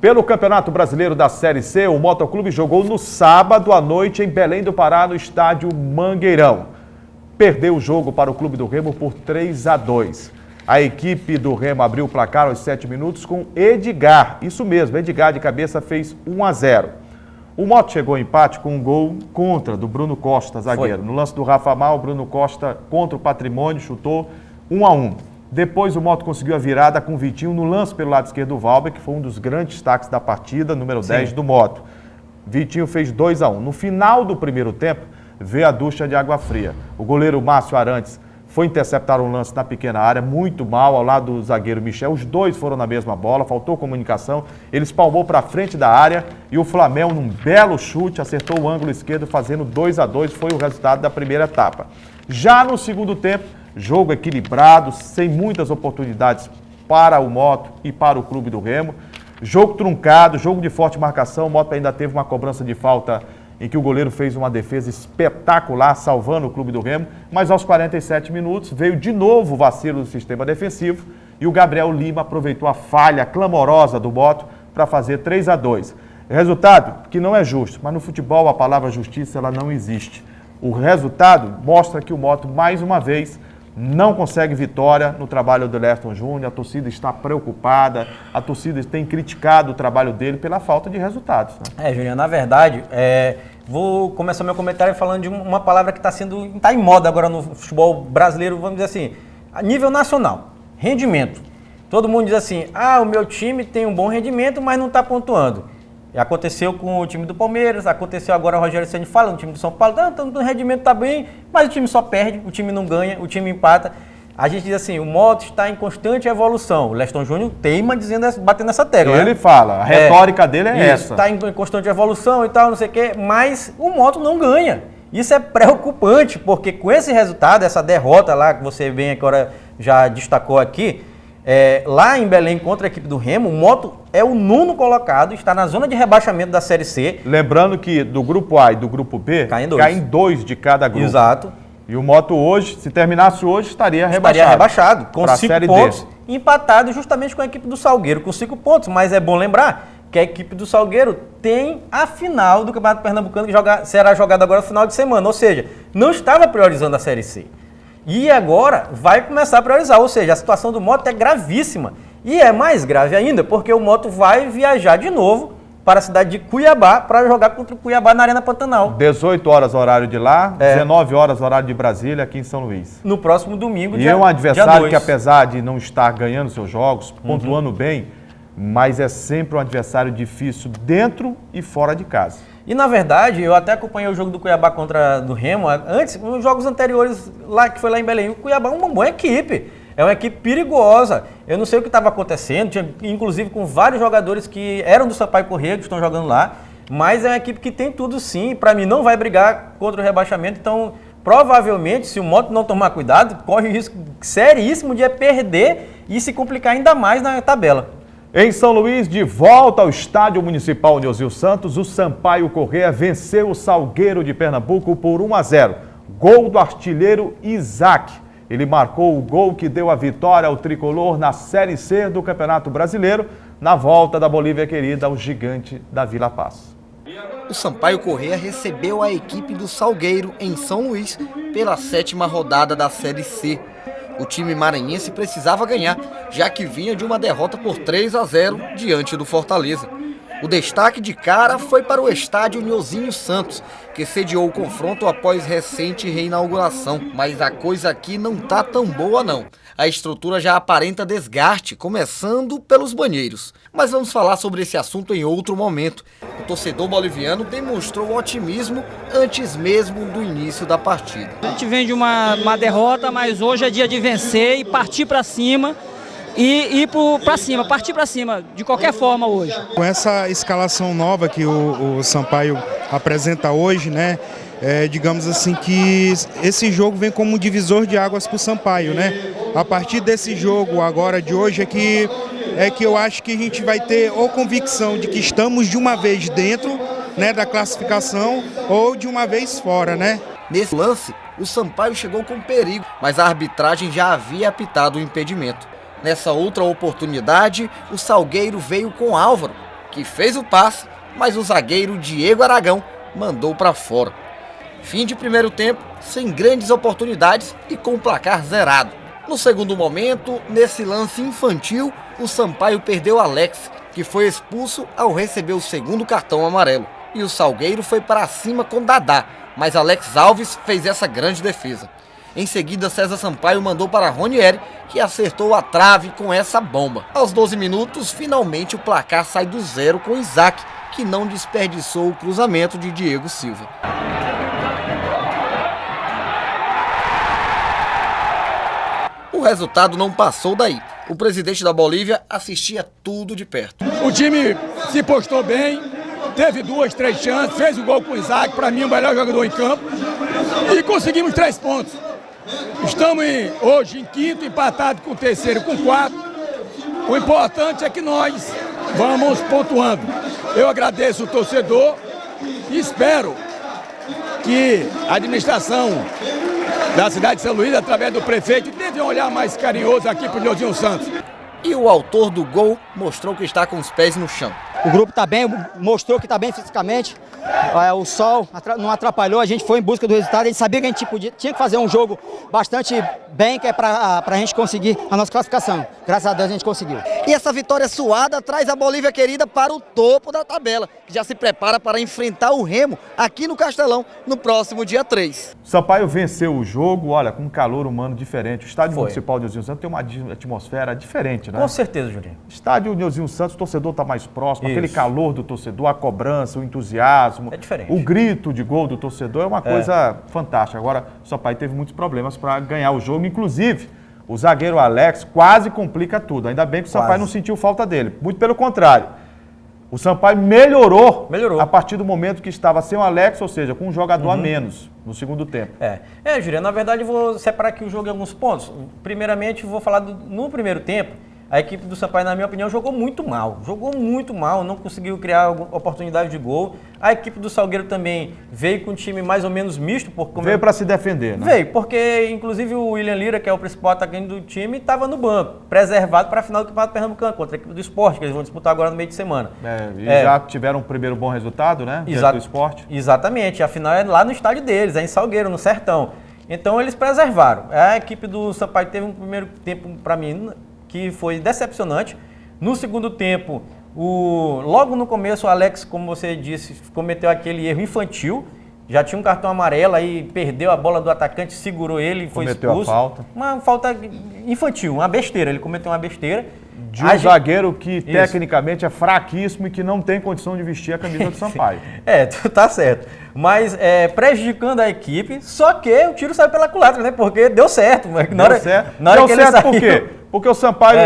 Pelo Campeonato Brasileiro da Série C, o Motoclube jogou no sábado à noite em Belém do Pará, no estádio Mangueirão. Perdeu o jogo para o Clube do Remo por 3-2. A equipe do Remo abriu o placar aos 7 minutos com Edgar. Isso mesmo, Edgar de cabeça fez 1-0. O Moto chegou ao empate com um gol contra do Bruno Costa, zagueiro. No lance do Rafa Mal, o Bruno Costa contra o Patrimônio chutou 1-1. Depois o Moto conseguiu a virada com o Vitinho no lance pelo lado esquerdo do Valber, que foi um dos grandes destaques da partida, número 10 do Moto. Vitinho fez 2-1. No final do primeiro tempo, veio a ducha de água fria. O goleiro Márcio Arantes foi interceptar um lance na pequena área, muito mal, ao lado do zagueiro Michel. Os dois foram na mesma bola, faltou comunicação. Ele espalmou para frente da área e o Flamengo, num belo chute, acertou o ângulo esquerdo, fazendo 2-2. Foi o resultado da primeira etapa. Já no segundo tempo, jogo equilibrado, sem muitas oportunidades para o Moto e para o Clube do Remo. Jogo truncado, jogo de forte marcação. O Moto ainda teve uma cobrança de falta em que o goleiro fez uma defesa espetacular, salvando o Clube do Remo, mas aos 47 minutos veio de novo o vacilo do sistema defensivo e o Gabriel Lima aproveitou a falha clamorosa do Moto para fazer 3-2. Resultado que não é justo, mas no futebol a palavra justiça ela não existe. O resultado mostra que o Moto, mais uma vez, não consegue vitória no trabalho do Leston Júnior. A torcida está preocupada, a torcida tem criticado o trabalho dele pela falta de resultados. Né? Juliano, na verdade, vou começar meu comentário falando de uma palavra que está em moda agora no futebol brasileiro, vamos dizer assim, a nível nacional, rendimento. Todo mundo diz assim, o meu time tem um bom rendimento, mas não está pontuando. Aconteceu com o time do Palmeiras, aconteceu agora o Rogério Ceni fala no time do São Paulo, o rendimento está bem, mas o time só perde, o time não ganha, o time empata. A gente diz assim, o Moto está em constante evolução. O Leston Júnior teima batendo nessa tecla. Ele fala, a retórica dele é essa. Está em constante evolução e tal, não sei o quê, mas o Moto não ganha. Isso é preocupante, porque com esse resultado, essa derrota lá que você bem agora já destacou aqui, lá em Belém contra a equipe do Remo, o Moto é o 9º colocado, está na zona de rebaixamento da Série C. Lembrando que do grupo A e do grupo B, caem 2 de cada grupo. Exato. E o Moto hoje, se terminasse hoje, estaria rebaixado. Estaria rebaixado, com 5 pontos, D. empatado justamente com a equipe do Salgueiro, com 5 pontos. Mas é bom lembrar que a equipe do Salgueiro tem a final do Campeonato Pernambucano, que será jogada agora no final de semana. Ou seja, não estava priorizando a Série C. E agora vai começar a priorizar, ou seja, a situação do Moto é gravíssima. E é mais grave ainda porque o Moto vai viajar de novo para a cidade de Cuiabá para jogar contra o Cuiabá na Arena Pantanal. 18 horas horário de lá, 19 horas horário de Brasília, aqui em São Luís. No próximo domingo, E é um adversário que, apesar de não estar ganhando seus jogos, pontuando bem, mas é sempre um adversário difícil dentro e fora de casa. E, na verdade, eu até acompanhei o jogo do Cuiabá contra do Remo, antes, nos jogos anteriores, lá que foi lá em Belém. O Cuiabá é uma boa equipe, é uma equipe perigosa. Eu não sei o que estava acontecendo, tinha, inclusive com vários jogadores que eram do Sampaio Corrêa, que estão jogando lá, mas é uma equipe que tem tudo sim, para mim não vai brigar contra o rebaixamento, então provavelmente, se o Moto não tomar cuidado, corre o risco seríssimo de perder e se complicar ainda mais na tabela. Em São Luís, de volta ao Estádio Municipal Neusil Santos, o Sampaio Corrêa venceu o Salgueiro de Pernambuco por 1-0. Gol do artilheiro Isaac. Ele marcou o gol que deu a vitória ao tricolor na Série C do Campeonato Brasileiro, na volta da Bolívia querida ao gigante da Vila Paz. O Sampaio Corrêa recebeu a equipe do Salgueiro em São Luís pela 7ª rodada da Série C. O time maranhense precisava ganhar, já que vinha de uma derrota por 3-0 diante do Fortaleza. O destaque de cara foi para o estádio Nhozinho Santos, que sediou o confronto após recente reinauguração. Mas a coisa aqui não tá tão boa não. A estrutura já aparenta desgaste, começando pelos banheiros. Mas vamos falar sobre esse assunto em outro momento. O torcedor boliviano demonstrou otimismo antes mesmo do início da partida. A gente vem de uma derrota, mas hoje é dia de vencer e partir para cima. E ir partir para cima, de qualquer forma hoje. Com essa escalação nova que o Sampaio apresenta hoje, né, digamos assim que esse jogo vem como um divisor de águas para o Sampaio, né? A partir desse jogo agora de hoje é que eu acho que a gente vai ter ou convicção de que estamos de uma vez dentro, né, da classificação ou de uma vez fora, né? Nesse lance, o Sampaio chegou com perigo, mas a arbitragem já havia apitado o impedimento. Nessa outra oportunidade, o Salgueiro veio com Álvaro, que fez o passe, mas o zagueiro Diego Aragão mandou para fora. Fim de primeiro tempo, sem grandes oportunidades e com o placar zerado. No segundo momento, nesse lance infantil, o Sampaio perdeu Alex, que foi expulso ao receber o segundo cartão amarelo. E o Salgueiro foi para cima com Dadá, mas Alex Alves fez essa grande defesa. Em seguida, César Sampaio mandou para Ronieri, que acertou a trave com essa bomba. Aos 12 minutos, finalmente o placar sai do zero com Isaac, que não desperdiçou o cruzamento de Diego Silva. O resultado não passou daí. O presidente da Bolívia assistia tudo de perto. O time se postou bem, teve 2, 3 chances, fez o gol com o Isaac, para mim o melhor jogador em campo, e conseguimos 3 pontos. Estamos hoje em quinto, empatado com o terceiro, com 4. O importante é que nós vamos pontuando. Eu agradeço o torcedor e espero que a administração da cidade de São Luís, através do prefeito, deve olhar mais carinhoso aqui para o Nhozinho Santos. E o autor do gol mostrou que está com os pés no chão. O grupo está bem, mostrou que está bem fisicamente. O sol não atrapalhou, a gente foi em busca do resultado. A gente sabia que a gente tinha que fazer um jogo bastante bem, que é para a gente conseguir a nossa classificação. Graças a Deus a gente conseguiu. E essa vitória suada traz a Bolívia querida para o topo da tabela, que já se prepara para enfrentar o Remo aqui no Castelão no próximo dia 3. Sampaio venceu o jogo, olha, com um calor humano diferente. O estádio municipal de Nhozinho Santos tem uma atmosfera diferente, né? Com certeza, Julinho. Estádio Nhozinho Santos, o torcedor está mais próximo, aquele calor do torcedor, a cobrança, o entusiasmo. É diferente. O grito de gol do torcedor é uma coisa fantástica. Agora, o Sampaio teve muitos problemas para ganhar o jogo, inclusive o zagueiro Alex quase complica tudo. Ainda bem que o Sampaio não sentiu falta dele. Muito pelo contrário. O Sampaio melhorou a partir do momento que estava sem o Alex, ou seja, com um jogador a menos no segundo tempo. Juliano, na verdade eu vou separar aqui o jogo em alguns pontos. Primeiramente, vou falar no primeiro tempo. A equipe do Sampaio, na minha opinião, jogou muito mal, não conseguiu criar oportunidade de gol. A equipe do Salgueiro também veio com um time mais ou menos misto. Veio para se defender, né? Veio, porque inclusive o William Lira, que é o principal atacante do time, estava no banco, preservado para a final do Campeonato Pernambucano, contra a equipe do Sport, que eles vão disputar agora no meio de semana. Já tiveram um primeiro bom resultado, né? Diante do Sport. Exatamente, a final é lá no estádio deles, é em Salgueiro, no Sertão. Então eles preservaram. A equipe do Sampaio teve um primeiro tempo, para mim, que foi decepcionante. No segundo tempo, logo no começo, o Alex, como você disse, cometeu aquele erro infantil. Já tinha um cartão amarelo, aí perdeu a bola do atacante, segurou ele e foi expulso. Cometeu a falta. Uma falta infantil, uma besteira. Ele cometeu uma besteira. De um zagueiro que tecnicamente é fraquíssimo e que não tem condição de vestir a camisa do Sampaio. Tá certo. Mas prejudicando a equipe, só que o tiro saiu pela culatra, né? Porque deu certo. Deu certo por quê? Porque o Sampaio,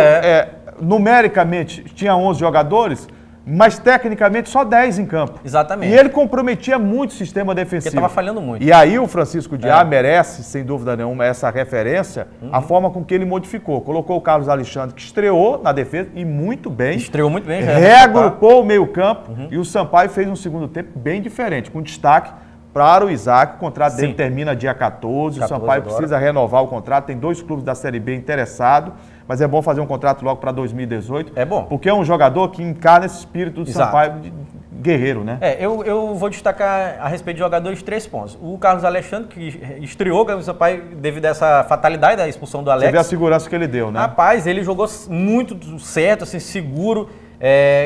numericamente, tinha 11 jogadores, mas tecnicamente só 10 em campo. Exatamente. E ele comprometia muito o sistema defensivo. Porque estava falhando muito. E aí o Francisco Diá merece, sem dúvida nenhuma, essa referência, a forma com que ele modificou. Colocou o Carlos Alexandre, que estreou na defesa, e muito bem. Estreou muito bem. Reagrupou o meio campo e o Sampaio fez um segundo tempo bem diferente, com destaque para o Isaac. O contrato dele termina dia 14. O Sampaio agora precisa renovar o contrato. Tem 2 clubes da Série B interessados, mas é bom fazer um contrato logo para 2018. É bom. Porque é um jogador que encarna esse espírito do Sampaio de guerreiro, né? Eu vou destacar a respeito de jogadores 3 pontos. O Carlos Alexandre, que estreou com o Sampaio devido a essa fatalidade da expulsão do Alex. Você vê a segurança que ele deu, né? Rapaz, ele jogou muito certo, assim, seguro.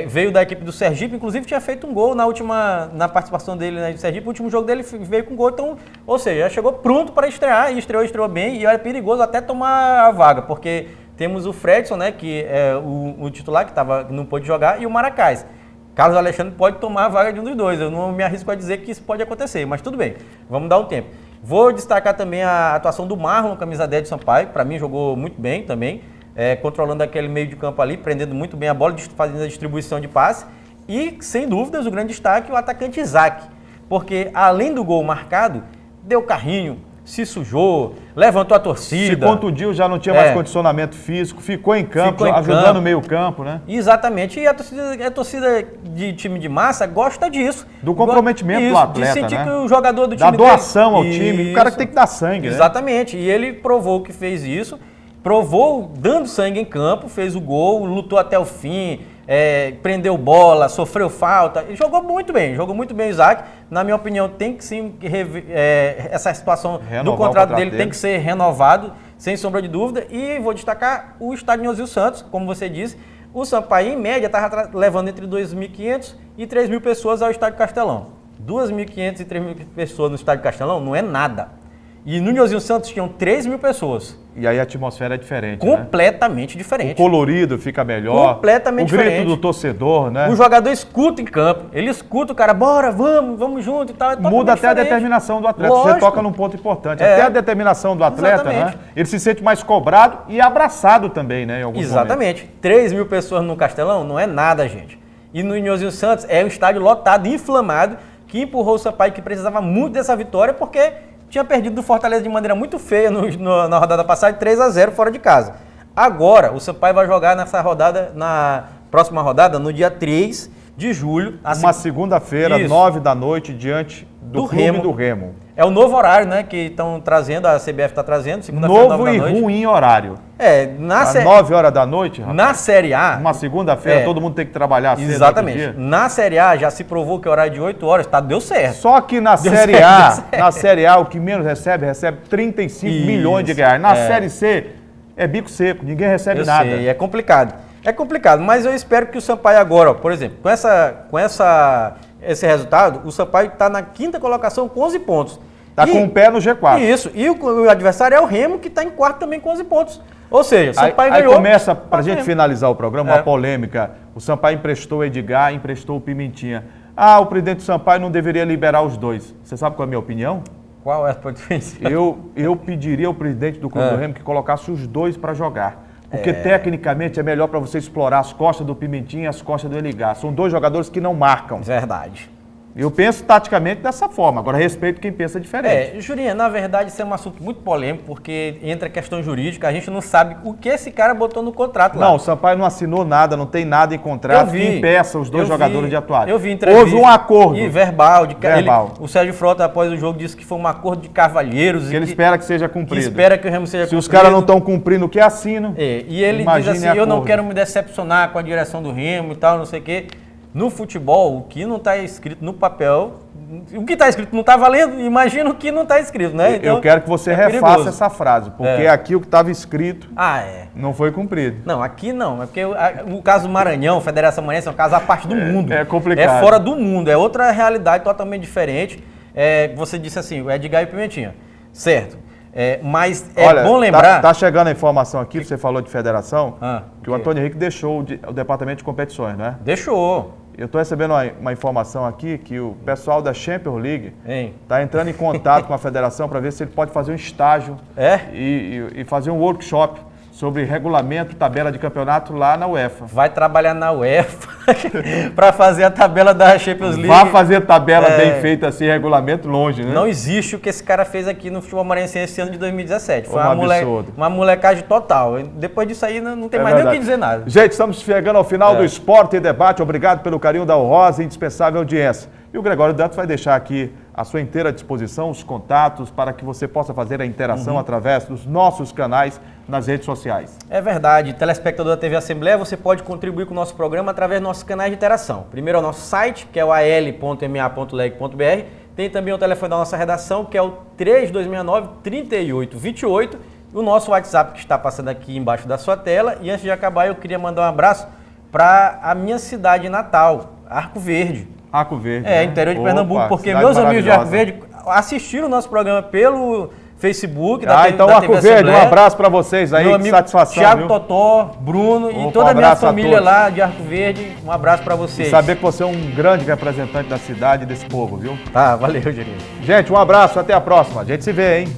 Veio da equipe do Sergipe, inclusive tinha feito um gol na participação dele no Sergipe. O último jogo dele veio com gol, então, ou seja, já chegou pronto para estrear, e estreou bem, e era perigoso até tomar a vaga, porque temos o Fredson, né, que é o titular, que não pôde jogar, e o Maracás. Carlos Alexandre pode tomar a vaga de um dos dois. Eu não me arrisco a dizer que isso pode acontecer, mas tudo bem, vamos dar um tempo. Vou destacar também a atuação do Marlon, camisa 10 de Sampaio. Para mim, jogou muito bem também, controlando aquele meio de campo ali, prendendo muito bem a bola, fazendo a distribuição de passe. E, sem dúvidas, o grande destaque é o atacante Isaac, porque além do gol marcado, deu carrinho, se sujou, levantou a torcida. Se contundiu, já não tinha mais condicionamento físico, ficou em campo, ajudando o meio campo, né? Exatamente, e a torcida de time de massa gosta disso. Do comprometimento do atleta, de sentir né? que o jogador do time da doação ao time, o cara que tem que dar sangue, né? Exatamente, e ele provou que fez isso, provou dando sangue em campo, fez o gol, lutou até o fim, prendeu bola, sofreu falta, e jogou muito bem o Isaac. Na minha opinião, tem que sim essa situação do contrato dele tem que ser renovado, sem sombra de dúvida. E vou destacar o estádio Nilson Santos, como você disse, o Sampaio em média estava levando entre 2.500 e 3.000 pessoas ao estádio Castelão. 2.500 e 3.000 pessoas no estádio Castelão não é nada. E no Nilson Santos tinham 3.000 pessoas. E aí a atmosfera é diferente, completamente diferente. O colorido fica melhor. Completamente diferente. O grito do torcedor, né? O jogador escuta em campo. Ele escuta o cara, bora, vamos junto e tal. Muda até a determinação do atleta. Lógico. Você toca num ponto importante. Até a determinação do atleta, né? Ele se sente mais cobrado e abraçado também, né? Em alguns momentos. 3.000 pessoas no Castelão não é nada, gente. E no Nilson Santos é um estádio lotado, inflamado, que empurrou o Sampaio, que precisava muito dessa vitória, porque tinha perdido do Fortaleza de maneira muito feia na rodada passada, 3-0 fora de casa. Agora, o Sampaio vai jogar na próxima rodada, no dia 3 de julho. Uma segunda-feira, 9 da noite, diante do Clube do Remo. É o novo horário, né, que estão trazendo, a CBF está trazendo, segunda-feira, 9 da noite. Novo e ruim horário. Às 9 horas da noite, rapaz. Na Série A... Uma segunda-feira, todo mundo tem que trabalhar cedo. Exatamente. Na Série A já se provou que o horário de 8 horas deu certo. Só que na Série A, o que menos recebe 35 milhões de reais. Na Série C, é bico seco, ninguém recebe nada. Sei, é complicado. É complicado, mas eu espero que o Sampaio agora, por exemplo, com esse resultado, o Sampaio está na 5ª colocação com 11 pontos. Está com o pé no G4. Isso, e o adversário é o Remo, que está em 4º também com 11 pontos. Ou seja, o Sampaio ganhou. Aí começa, para a gente finalizar o programa, uma polêmica. O Sampaio emprestou o Edgar, emprestou o Pimentinha. O presidente do Sampaio não deveria liberar os dois. Você sabe qual é a minha opinião? Qual é a sua diferença? Eu pediria ao presidente do Clube do Remo que colocasse os dois para jogar. Porque tecnicamente é melhor para você explorar as costas do Pimentinha e as costas do Edgar. São 2 jogadores que não marcam. Verdade. Eu penso taticamente dessa forma, agora respeito quem pensa diferente. Jurinha, na verdade isso é um assunto muito polêmico, porque entra a questão jurídica, a gente não sabe o que esse cara botou no contrato lá. Não, o Sampaio não assinou nada, não tem nada em contrato que impeça os 2 jogadores de atuar. Eu vi entrevista. Houve um acordo. E verbal. O Sérgio Frota, após o jogo, disse que foi um acordo de cavalheiros. Que ele espera que seja cumprido. Que espera que o Remo seja cumprido. Se os caras não estão cumprindo o que assinam, e ele diz assim, eu não quero me decepcionar com a direção do Remo e tal, não sei o quê. No futebol, o que não está escrito no papel, o que está escrito não está valendo, imagina o que não está escrito, né? Então, eu quero que você refaça essa frase, porque aqui o que estava escrito não foi cumprido. Não, aqui não, é porque o caso do Maranhão, Federação Maranhense, é um caso à parte do mundo. É complicado. É fora do mundo, é outra realidade totalmente diferente. Você disse assim, o Edgar e o Pimentinha, certo? Mas olha, bom lembrar... Tá chegando a informação aqui, você falou de federação, que o Antônio Henrique deixou o departamento de competições, né? Deixou. Eu estou recebendo uma informação aqui que o pessoal da Champions League está entrando em contato com a federação para ver se ele pode fazer um estágio e fazer um workshop sobre regulamento, tabela de campeonato lá na UEFA. Vai trabalhar na UEFA para fazer a tabela da Champions League. Vai fazer tabela bem feita assim, regulamento longe, né? Não existe o que esse cara fez aqui no futebol maranhense esse ano de 2017. Foi absurdo. Uma molecagem total. Depois disso aí não tem mais nem o que dizer nada. Gente, estamos chegando ao final do Esporte e Debate. Obrigado pelo carinho da honrosa e indispensável audiência. E o Gregório Dantas vai deixar aqui à sua inteira disposição os contatos para que você possa fazer a interação através dos nossos canais nas redes sociais. É verdade. Telespectador da TV Assembleia, você pode contribuir com o nosso programa através dos nossos canais de interação. Primeiro é o nosso site, que é o al.ma.leg.br. Tem também o telefone da nossa redação, que é o 3269-3828. E o nosso WhatsApp, que está passando aqui embaixo da sua tela. E antes de acabar, eu queria mandar um abraço para a minha cidade natal, Arco Verde. Arco Verde. É, interior de Pernambuco, porque meus amigos de Arco Verde assistiram o nosso programa pelo Facebook da TV então Arco Verde, um abraço para vocês aí, meu que satisfação, Thiago viu? Totó, Bruno e toda a minha família lá de Arco Verde, um abraço para vocês. E saber que você é um grande representante da cidade e desse povo, viu? Tá, valeu, Gerinho. Gente, um abraço, até a próxima. A gente se vê, hein?